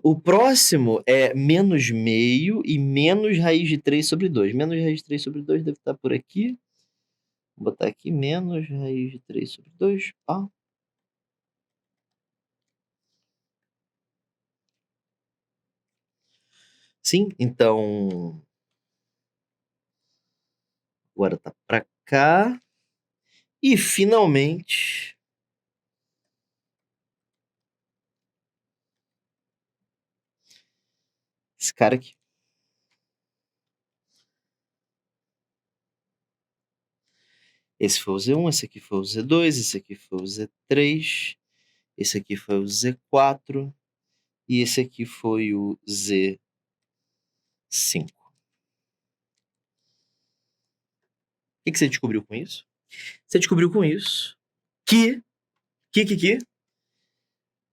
O próximo é menos meio e menos raiz de 3 sobre 2. Menos raiz de 3 sobre 2 deve estar por aqui. Vou botar aqui menos raiz de 3 sobre 2. Ó. Sim, então... Agora tá para cá. E, finalmente... esse cara aqui. Esse foi o Z1, esse aqui foi o Z2, esse aqui foi o Z3, esse aqui foi o Z4 e esse aqui foi o Z5. O que você descobriu com isso? Você descobriu com isso que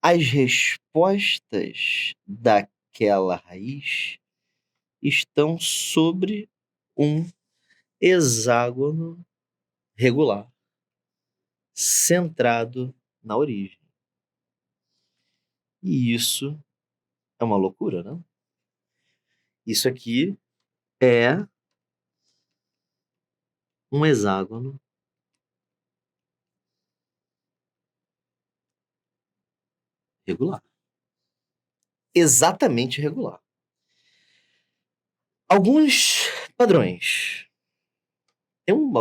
as respostas daquela raiz estão sobre um hexágono regular, centrado na origem. E isso é uma loucura, não? Isso aqui é um hexágono regular. Exatamente regular. Alguns padrões.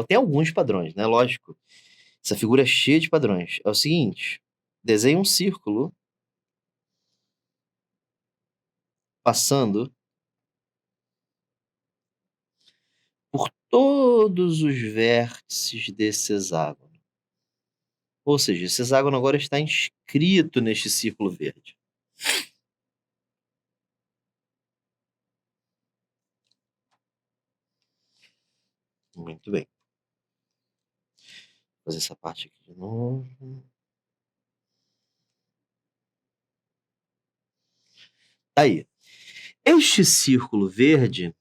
Tem alguns padrões, né? Lógico. Essa figura é cheia de padrões. É o seguinte: desenhe um círculo passando por todos os vértices desse hexágono. Ou seja, esse hexágono agora está inscrito neste círculo verde. Muito bem. Vou fazer essa parte aqui de novo. Aí. Este círculo verde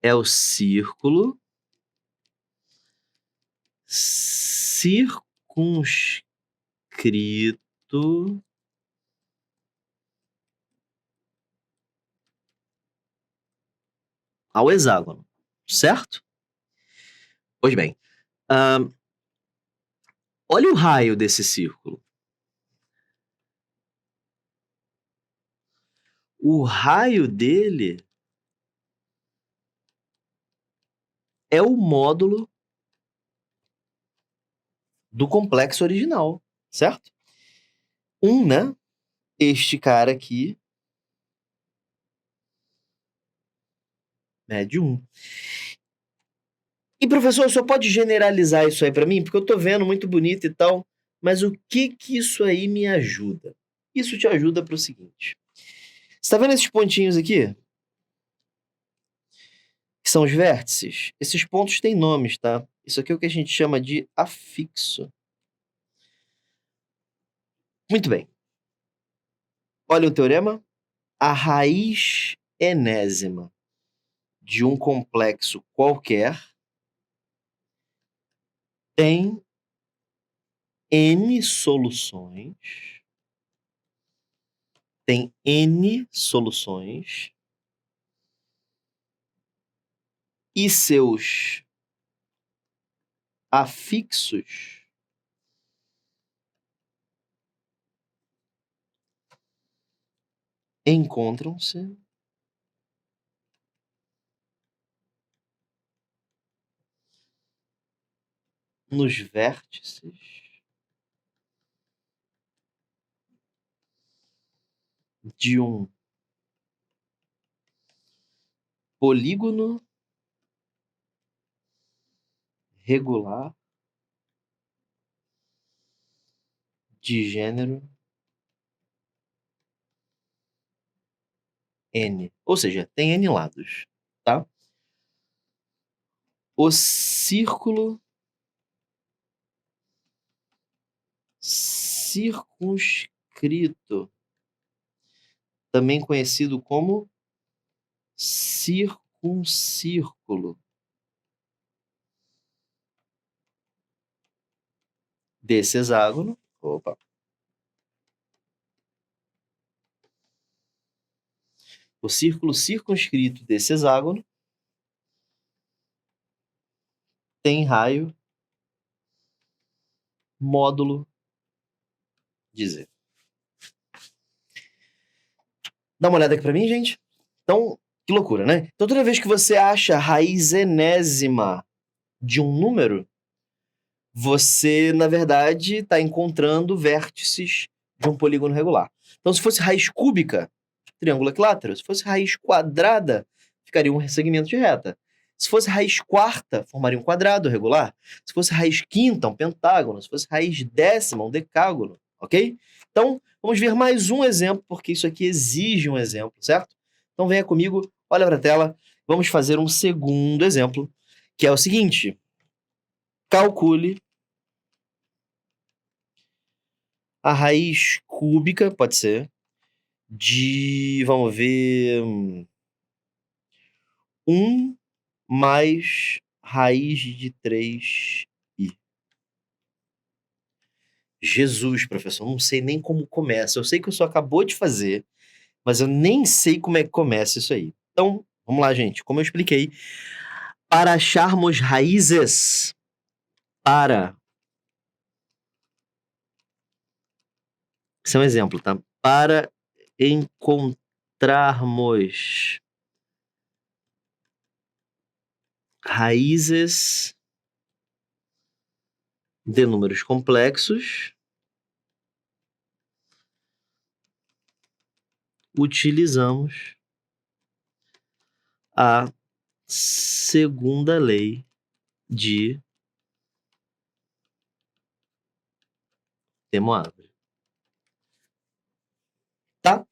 é o círculo circunscrito ao hexágono, certo? Pois bem, olha o raio desse círculo. O raio dele é o módulo do complexo original, certo? Né? Este cara aqui mede 1. E, professor, o senhor pode generalizar isso aí para mim? Porque eu tô vendo muito bonito e tal, mas o que isso aí me ajuda? Isso te ajuda para o seguinte. Você tá vendo esses pontinhos aqui? Que são os vértices? Esses pontos têm nomes, tá? Isso aqui é o que a gente chama de afixo. Muito bem. Olha o teorema. A raiz enésima de um complexo qualquer tem N soluções. Tem N soluções. E seus afixos encontram-se nos vértices de um polígono regular de gênero N. Ou seja, tem N lados, tá? O círculo circunscrito, também conhecido como circuncírculo desse hexágono. Opa. O círculo circunscrito desse hexágono tem raio módulo de Z. Dá uma olhada aqui para mim, gente. Então, que loucura, né? Então, toda vez que você acha a raiz enésima de um número, você, na verdade, está encontrando vértices de um polígono regular. Então, se fosse raiz cúbica, triângulo equilátero. Se fosse raiz quadrada, ficaria um segmento de reta. Se fosse raiz quarta, formaria um quadrado regular. Se fosse raiz quinta, um pentágono. Se fosse raiz décima, um decágono, ok? Então, vamos ver mais um exemplo, porque isso aqui exige um exemplo, certo? Então, venha comigo, olha para a tela. Vamos fazer um segundo exemplo, que é o seguinte. Calcule a raiz cúbica, pode ser, de, vamos ver, 1 mais raiz de 3i. Jesus, professor, não sei nem como começa. Eu sei que o senhor acabou de fazer, mas eu nem sei como é que começa isso aí. Então, vamos lá, gente. Como eu expliquei, para acharmos raízes para... Esse é um exemplo, tá? Para encontrarmos raízes de números complexos, utilizamos a segunda lei de De Moivre. Tá?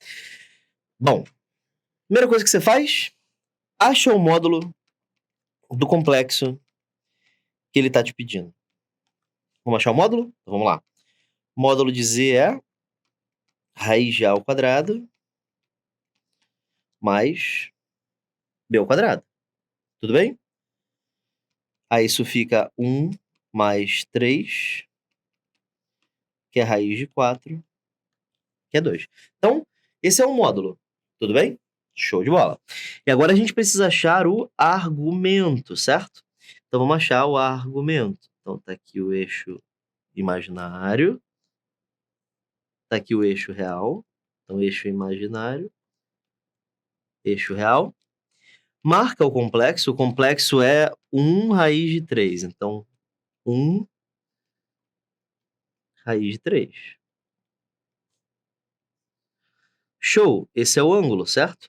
Bom, primeira coisa que você faz, acha o módulo do complexo que ele está te pedindo. Vamos achar o módulo? Então, vamos lá. Módulo de z é raiz de a ao quadrado mais b ao quadrado. Tudo bem? Aí isso fica 1 mais 3, que é raiz de 4, que é 2. Então, esse é o módulo. Tudo bem? Show de bola. E agora a gente precisa achar o argumento, certo? Então vamos achar o argumento. Então tá aqui o eixo imaginário. Tá aqui o eixo real. Então eixo imaginário. Eixo real. Marca o complexo é 1 raiz de 3. Então, 1 raiz de 3. Show! Esse é o ângulo, certo?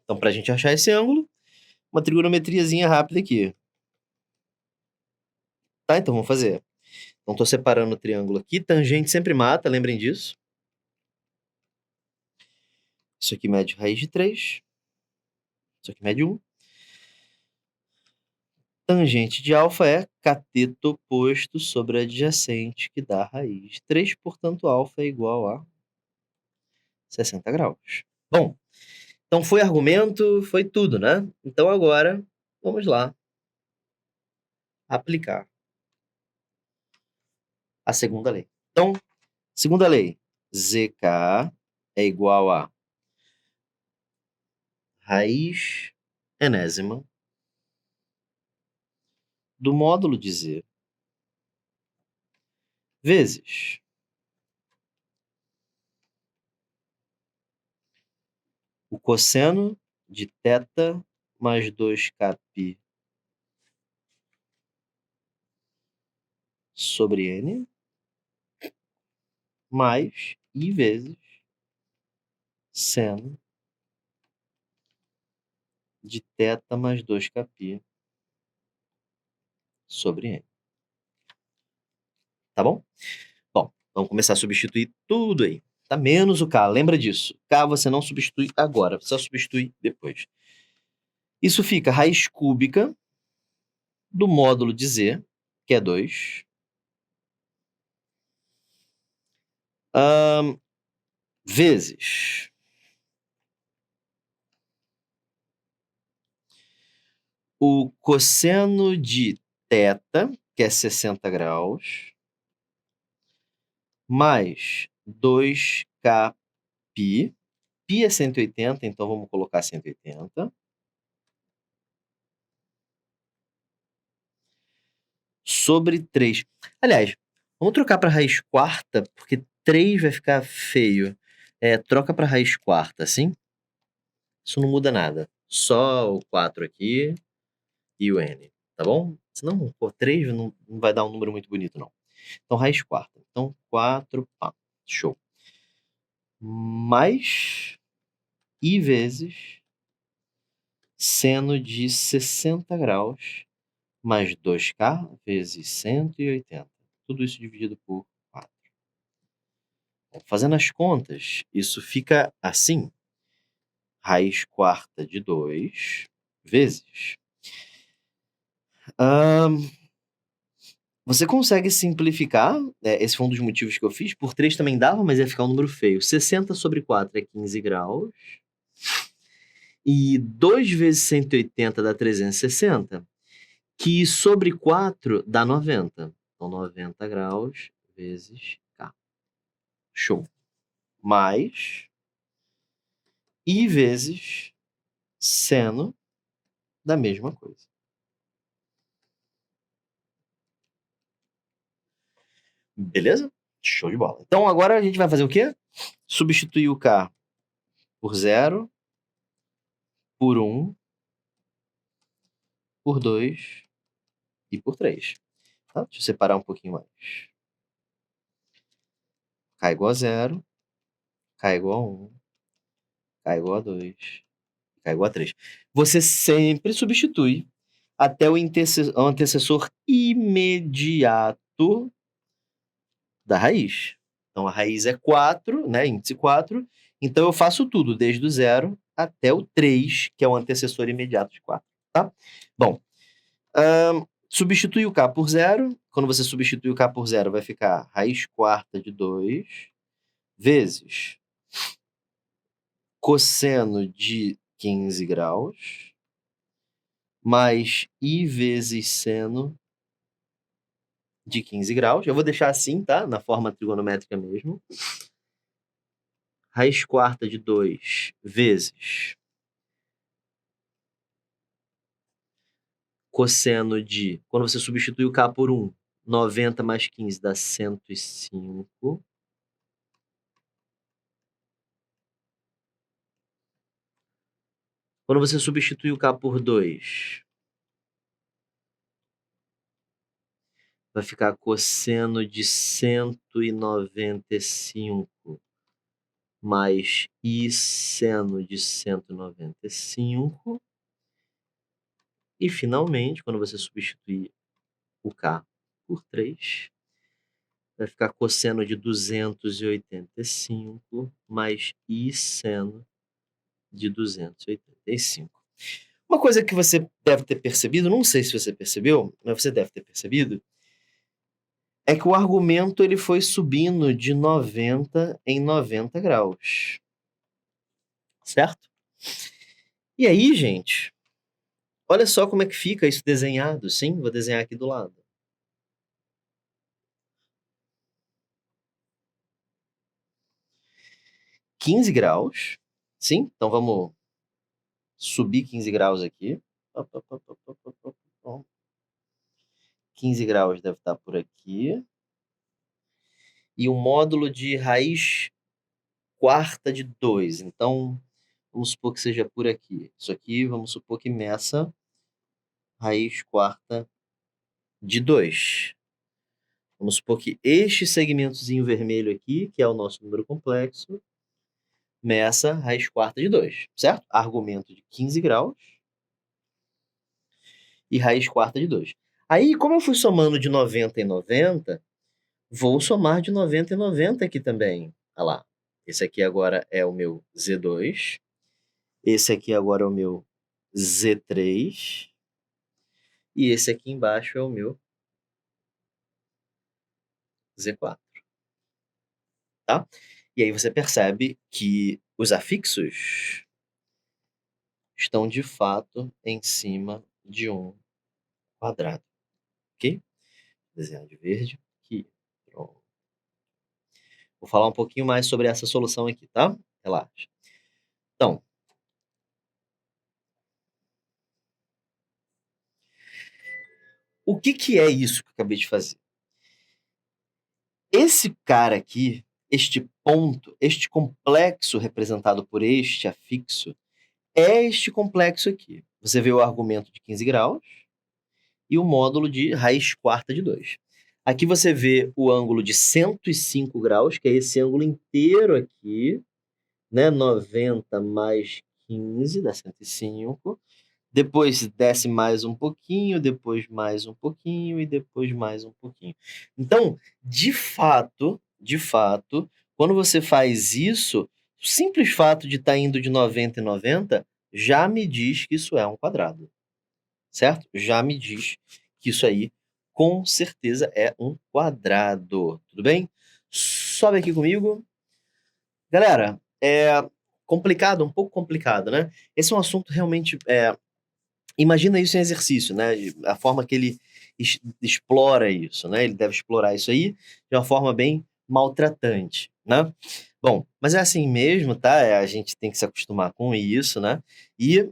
Então, para a gente achar esse ângulo, uma trigonometriazinha rápida aqui. Tá? Então, vamos fazer. Então, estou separando o triângulo aqui. Tangente sempre mata, lembrem disso. Isso aqui mede raiz de 3. Isso aqui mede 1. Tangente de alfa é cateto oposto sobre adjacente, que dá raiz de 3. Portanto, alfa é igual a 60 graus. Bom, então foi argumento, foi tudo, né? Então agora, vamos lá aplicar a segunda lei. Então, segunda lei, zk é igual a raiz enésima do módulo de z vezes o cosseno de θ mais 2kπ sobre n mais i vezes seno de θ mais 2kπ sobre n. Tá bom? Bom, vamos começar a substituir tudo aí. Tá? Menos o k, lembra disso. K você não substitui agora, você só substitui depois. Isso fica raiz cúbica do módulo de z, que é 2, vezes o cosseno de θ, que é 60 graus, mais 2kπ. Π é 180, então vamos colocar 180. Sobre 3. Aliás, vamos trocar para raiz quarta, porque 3 vai ficar feio. Troca para raiz quarta, assim. Isso não muda nada. Só o 4 aqui e o n, tá bom? Senão, 3 não vai dar um número muito bonito, não. Então, raiz quarta. Então, 4, pá. Show. Mais i vezes seno de 60 graus mais 2k vezes 180. Tudo isso dividido por 4. Fazendo as contas, isso fica assim. Raiz quarta de 2 vezes. Você consegue simplificar, esse foi um dos motivos que eu fiz, por 3 também dava, mas ia ficar um número feio. 60 sobre 4 é 15 graus. E 2 vezes 180 dá 360, que sobre 4 dá 90. Então, 90 graus vezes K. Show. Mais I vezes seno da mesma coisa. Beleza? Show de bola. Então, agora a gente vai fazer o quê? Substituir o K por 0, por 1, por 2 e por 3. Tá? Deixa eu separar um pouquinho mais. K igual a 0, K igual a 1, K igual a 2, k igual a 3. Você sempre substitui até o antecessor imediato da raiz. Então, a raiz é 4, né, índice 4. Então, eu faço tudo, desde o 0 até o 3, que é o antecessor imediato de 4, tá? Bom, substitui o k por 0. Quando você substitui o k por 0, vai ficar raiz quarta de 2 vezes cosseno de 15 graus mais i vezes seno de 15 graus. Eu vou deixar assim, tá? Na forma trigonométrica mesmo. Raiz quarta de 2 vezes cosseno de... Quando você substitui o k por 1, 90 mais 15 dá 105. Quando você substitui o k por 2, vai ficar cosseno de 195 mais i seno de 195. E, finalmente, quando você substituir o k por 3, vai ficar cosseno de 285 mais i seno de 285. Uma coisa que você deve ter percebido, não sei se você percebeu, mas você deve ter percebido, é que o argumento ele foi subindo de 90 em 90 graus. Certo? E aí, gente, olha só como é que fica isso desenhado, sim? Vou desenhar aqui do lado. (15 graus, sim? Então vamos subir 15 graus aqui. 15 graus deve estar por aqui. E o módulo de raiz quarta de 2. Então, vamos supor que seja por aqui. Isso aqui, vamos supor que meça raiz quarta de 2. Vamos supor que este segmentozinho vermelho aqui, que é o nosso número complexo, meça raiz quarta de 2, certo? Argumento de 15 graus e raiz quarta de 2. Aí, como eu fui somando de 90 em 90, vou somar de 90 em 90 aqui também. Olha lá. Esse aqui agora é o meu Z2. Esse aqui agora é o meu Z3. E esse aqui embaixo é o meu Z4. Tá? E aí você percebe que os afixos estão de fato em cima de um quadrado. Ok? Desenhar de verde aqui. Pronto. Vou falar um pouquinho mais sobre essa solução aqui, tá? Relaxa. Então, o que é isso que eu acabei de fazer? Esse cara aqui, este ponto, este complexo representado por este afixo, é este complexo aqui. Você vê o argumento de 15 graus e o módulo de raiz quarta de 2. Aqui você vê o ângulo de 105 graus, que é esse ângulo inteiro aqui, né? 90 mais 15 dá 105. Depois desce mais um pouquinho, depois mais um pouquinho e depois mais um pouquinho. Então, de fato, quando você faz isso, o simples fato de estar indo de 90 em 90 já me diz que isso é um quadrado, certo? Já me diz que isso aí, com certeza, é um quadrado, tudo bem? Sobe aqui comigo. Galera, é complicado, um pouco complicado, né? Esse é um assunto realmente... Imagina isso em exercício, né? A forma que ele explora isso, né? Ele deve explorar isso aí de uma forma bem maltratante, né? Bom, mas é assim mesmo, tá? A gente tem que se acostumar com isso, né? E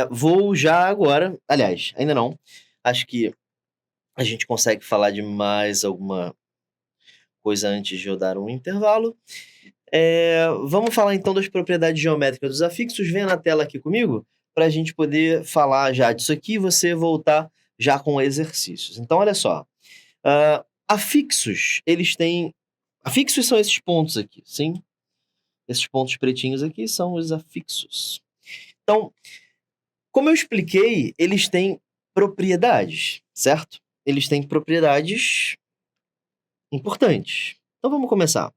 vou já agora... Aliás, ainda não. Acho que a gente consegue falar de mais alguma coisa antes de eu dar um intervalo. Vamos falar então das propriedades geométricas dos afixos. Venha na tela aqui comigo para a gente poder falar já disso aqui e você voltar já com exercícios. Então, olha só. Afixos, eles têm... Afixos são esses pontos aqui, sim? Esses pontos pretinhos aqui são os afixos. Então, como eu expliquei, eles têm propriedades, certo? Eles têm propriedades importantes. Então, vamos começar.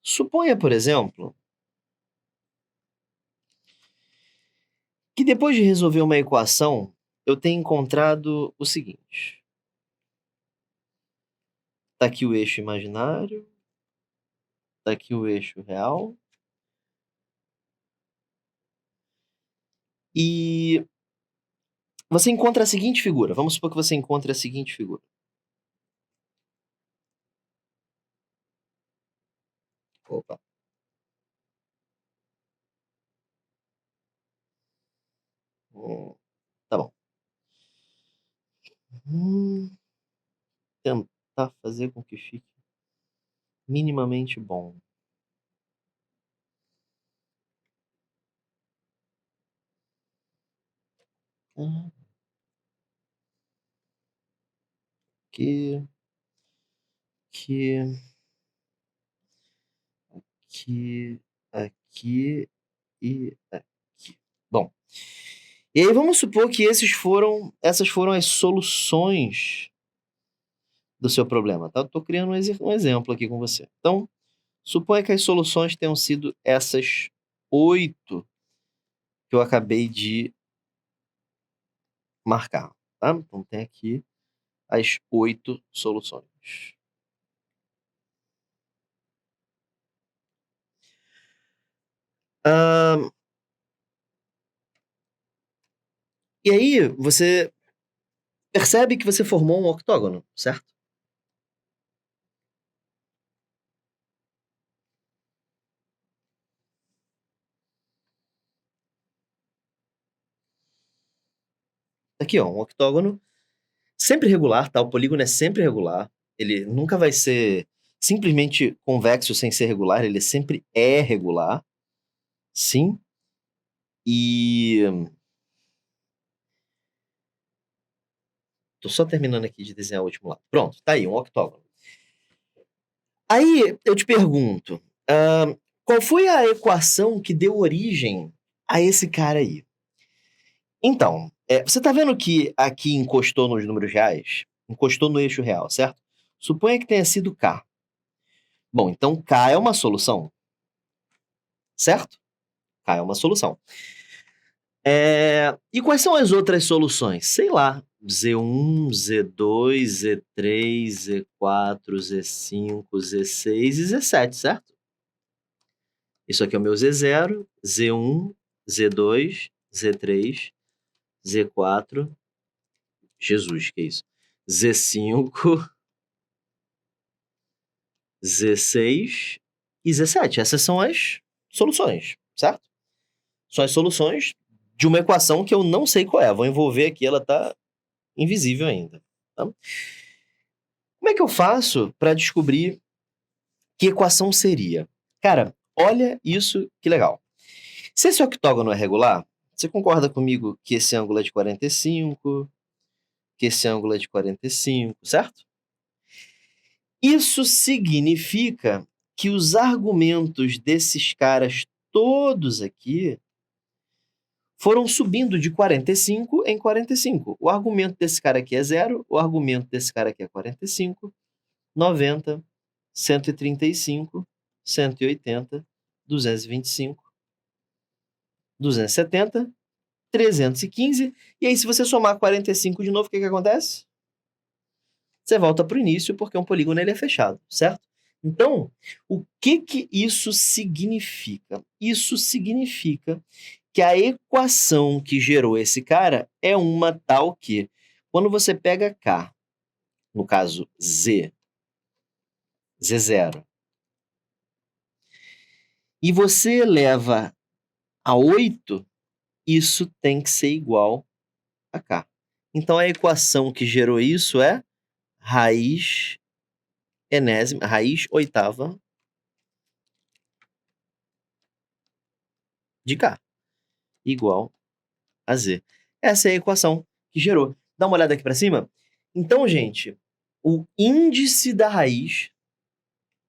Suponha, por exemplo, que depois de resolver uma equação, eu tenha encontrado o seguinte. Está aqui o eixo imaginário, está aqui o eixo real. E você encontra a seguinte figura. Vamos supor que você encontre a seguinte figura. Opa. Tá bom. Tentar fazer com que fique minimamente bom. Aqui, aqui, aqui e aqui. Bom, e aí vamos supor que essas foram as soluções do seu problema, tá? Eu tô criando um exemplo aqui com você. Então, suponha que as soluções tenham sido essas 8 que eu acabei de marcar, tá? Então tem aqui as 8 soluções. E aí você percebe que você formou um octógono, certo? Aqui, ó, um octógono sempre regular, tá? O polígono é sempre regular. Ele nunca vai ser simplesmente convexo sem ser regular, ele sempre é regular. Sim. E tô só terminando aqui de desenhar o último lado. Pronto, tá aí, um octógono. Aí eu te pergunto, qual foi a equação que deu origem a esse cara aí? Então, você tá vendo que aqui encostou nos números reais? Encostou no eixo real, certo? Suponha que tenha sido K. Bom, então K é uma solução, certo? K é uma solução. E quais são as outras soluções? Sei lá, Z1, Z2, Z3, Z4, Z5, Z6 e Z7, certo? Isso aqui é o meu Z0, Z1, Z2, Z3, Z4, Jesus, que é isso? Z5, Z6 e Z7. Essas são as soluções, certo? São as soluções de uma equação que eu não sei qual é. Vou envolver aqui, ela tá invisível ainda. Tá? Como é que eu faço para descobrir que equação seria? Cara, olha isso que legal. Se esse octógono é regular, você concorda comigo que esse ângulo é de 45, que esse ângulo é de 45, certo? Isso significa que os argumentos desses caras todos aqui foram subindo de 45 em 45. O argumento desse cara aqui é 0, o argumento desse cara aqui é 45, 90, 135, 180, 225, 270, 315. E aí, se você somar 45 de novo, o que acontece? Você volta para o início, porque um polígono ele é fechado, certo? Então, o que isso significa? Isso significa que a equação que gerou esse cara é uma tal que, quando você pega K, no caso Z, Z0, e você eleva a 8, isso tem que ser igual a K. Então, a equação que gerou isso é raiz enésima, raiz oitava de K, igual a Z. Essa é a equação que gerou. Dá uma olhada aqui para cima. Então, gente, o índice da raiz,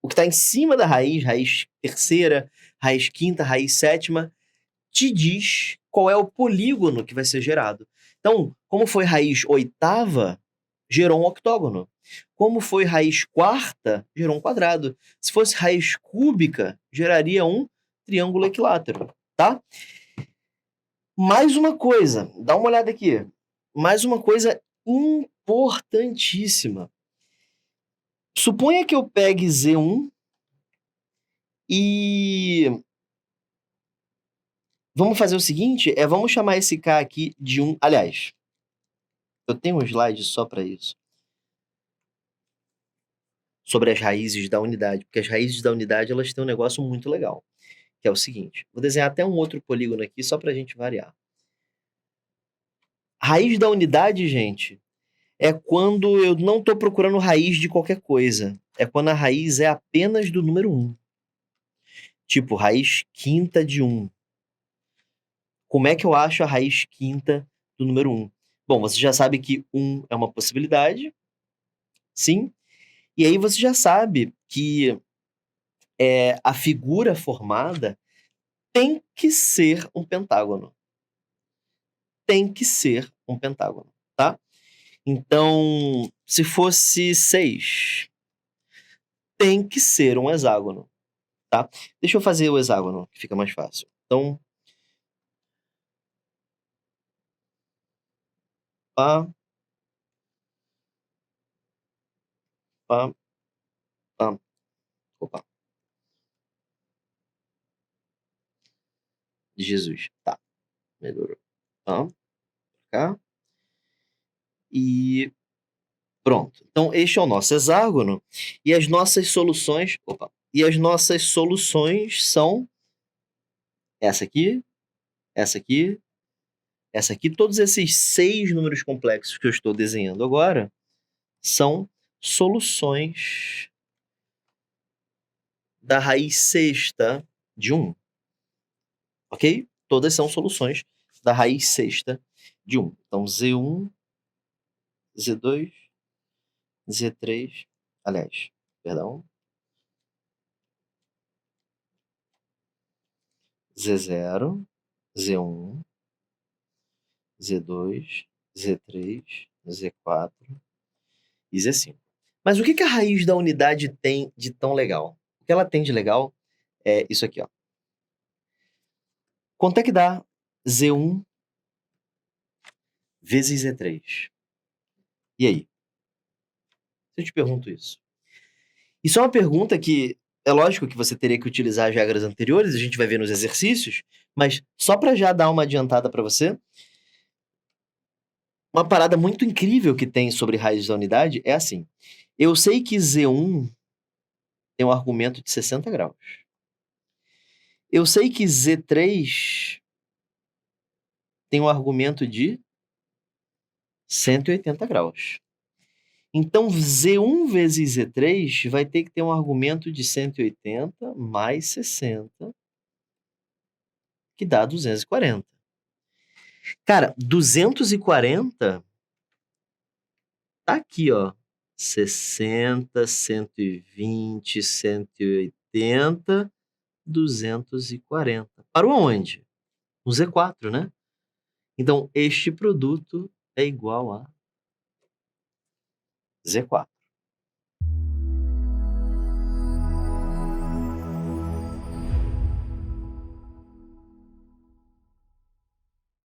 o que está em cima da raiz, raiz terceira, raiz quinta, raiz sétima, te diz qual é o polígono que vai ser gerado. Então, como foi raiz oitava, gerou um octógono. Como foi raiz quarta, gerou um quadrado. Se fosse raiz cúbica, geraria um triângulo equilátero, tá? Mais uma coisa, dá uma olhada aqui. Mais uma coisa importantíssima. Suponha que eu pegue Z1 e vamos fazer o seguinte, vamos chamar esse K aqui de 1. Aliás, eu tenho um slide só para isso. Sobre as raízes da unidade, porque as raízes da unidade elas têm um negócio muito legal, que é o seguinte, vou desenhar até um outro polígono aqui só para a gente variar. Raiz da unidade, gente, é quando eu não estou procurando raiz de qualquer coisa. É quando a raiz é apenas do número 1. Tipo, raiz quinta de 1. Como é que eu acho a raiz quinta do número 1? Bom, você já sabe que 1 é uma possibilidade, sim? E aí você já sabe que a figura formada tem que ser um pentágono. Tem que ser um pentágono, tá? Então, se fosse 6, tem que ser um hexágono, tá? Deixa eu fazer o hexágono, que fica mais fácil. Então, pá, pá, pá, opa, Jesus, tá, melhorou. Tá, cá, e pronto. Então, este é o nosso hexágono, e as nossas soluções, são essa aqui, essa aqui, essa aqui. Todos esses 6 números complexos que eu estou desenhando agora são soluções da raiz sexta de 1, ok? Todas são soluções da raiz sexta de 1. Então, Z1, Z2, Z3, aliás, perdão, Z0, Z1, Z2, Z3, Z4 e Z5. Mas o que a raiz da unidade tem de tão legal? O que ela tem de legal é isso aqui, ó. Quanto é que dá Z1 vezes Z3? E aí? Se eu te pergunto isso. Isso é uma pergunta que é lógico que você teria que utilizar as regras anteriores, a gente vai ver nos exercícios, mas só para já dar uma adiantada para você, uma parada muito incrível que tem sobre raiz da unidade é assim. Eu sei que Z1 tem um argumento de 60 graus. Eu sei que Z3 tem um argumento de 180 graus. Então, Z1 vezes Z3 vai ter que ter um argumento de 180 mais 60, que dá 240. Cara, 240 tá aqui, ó. 60, 120, 180, 240. Parou aonde? No Z4, né? Então, este produto é igual a Z4.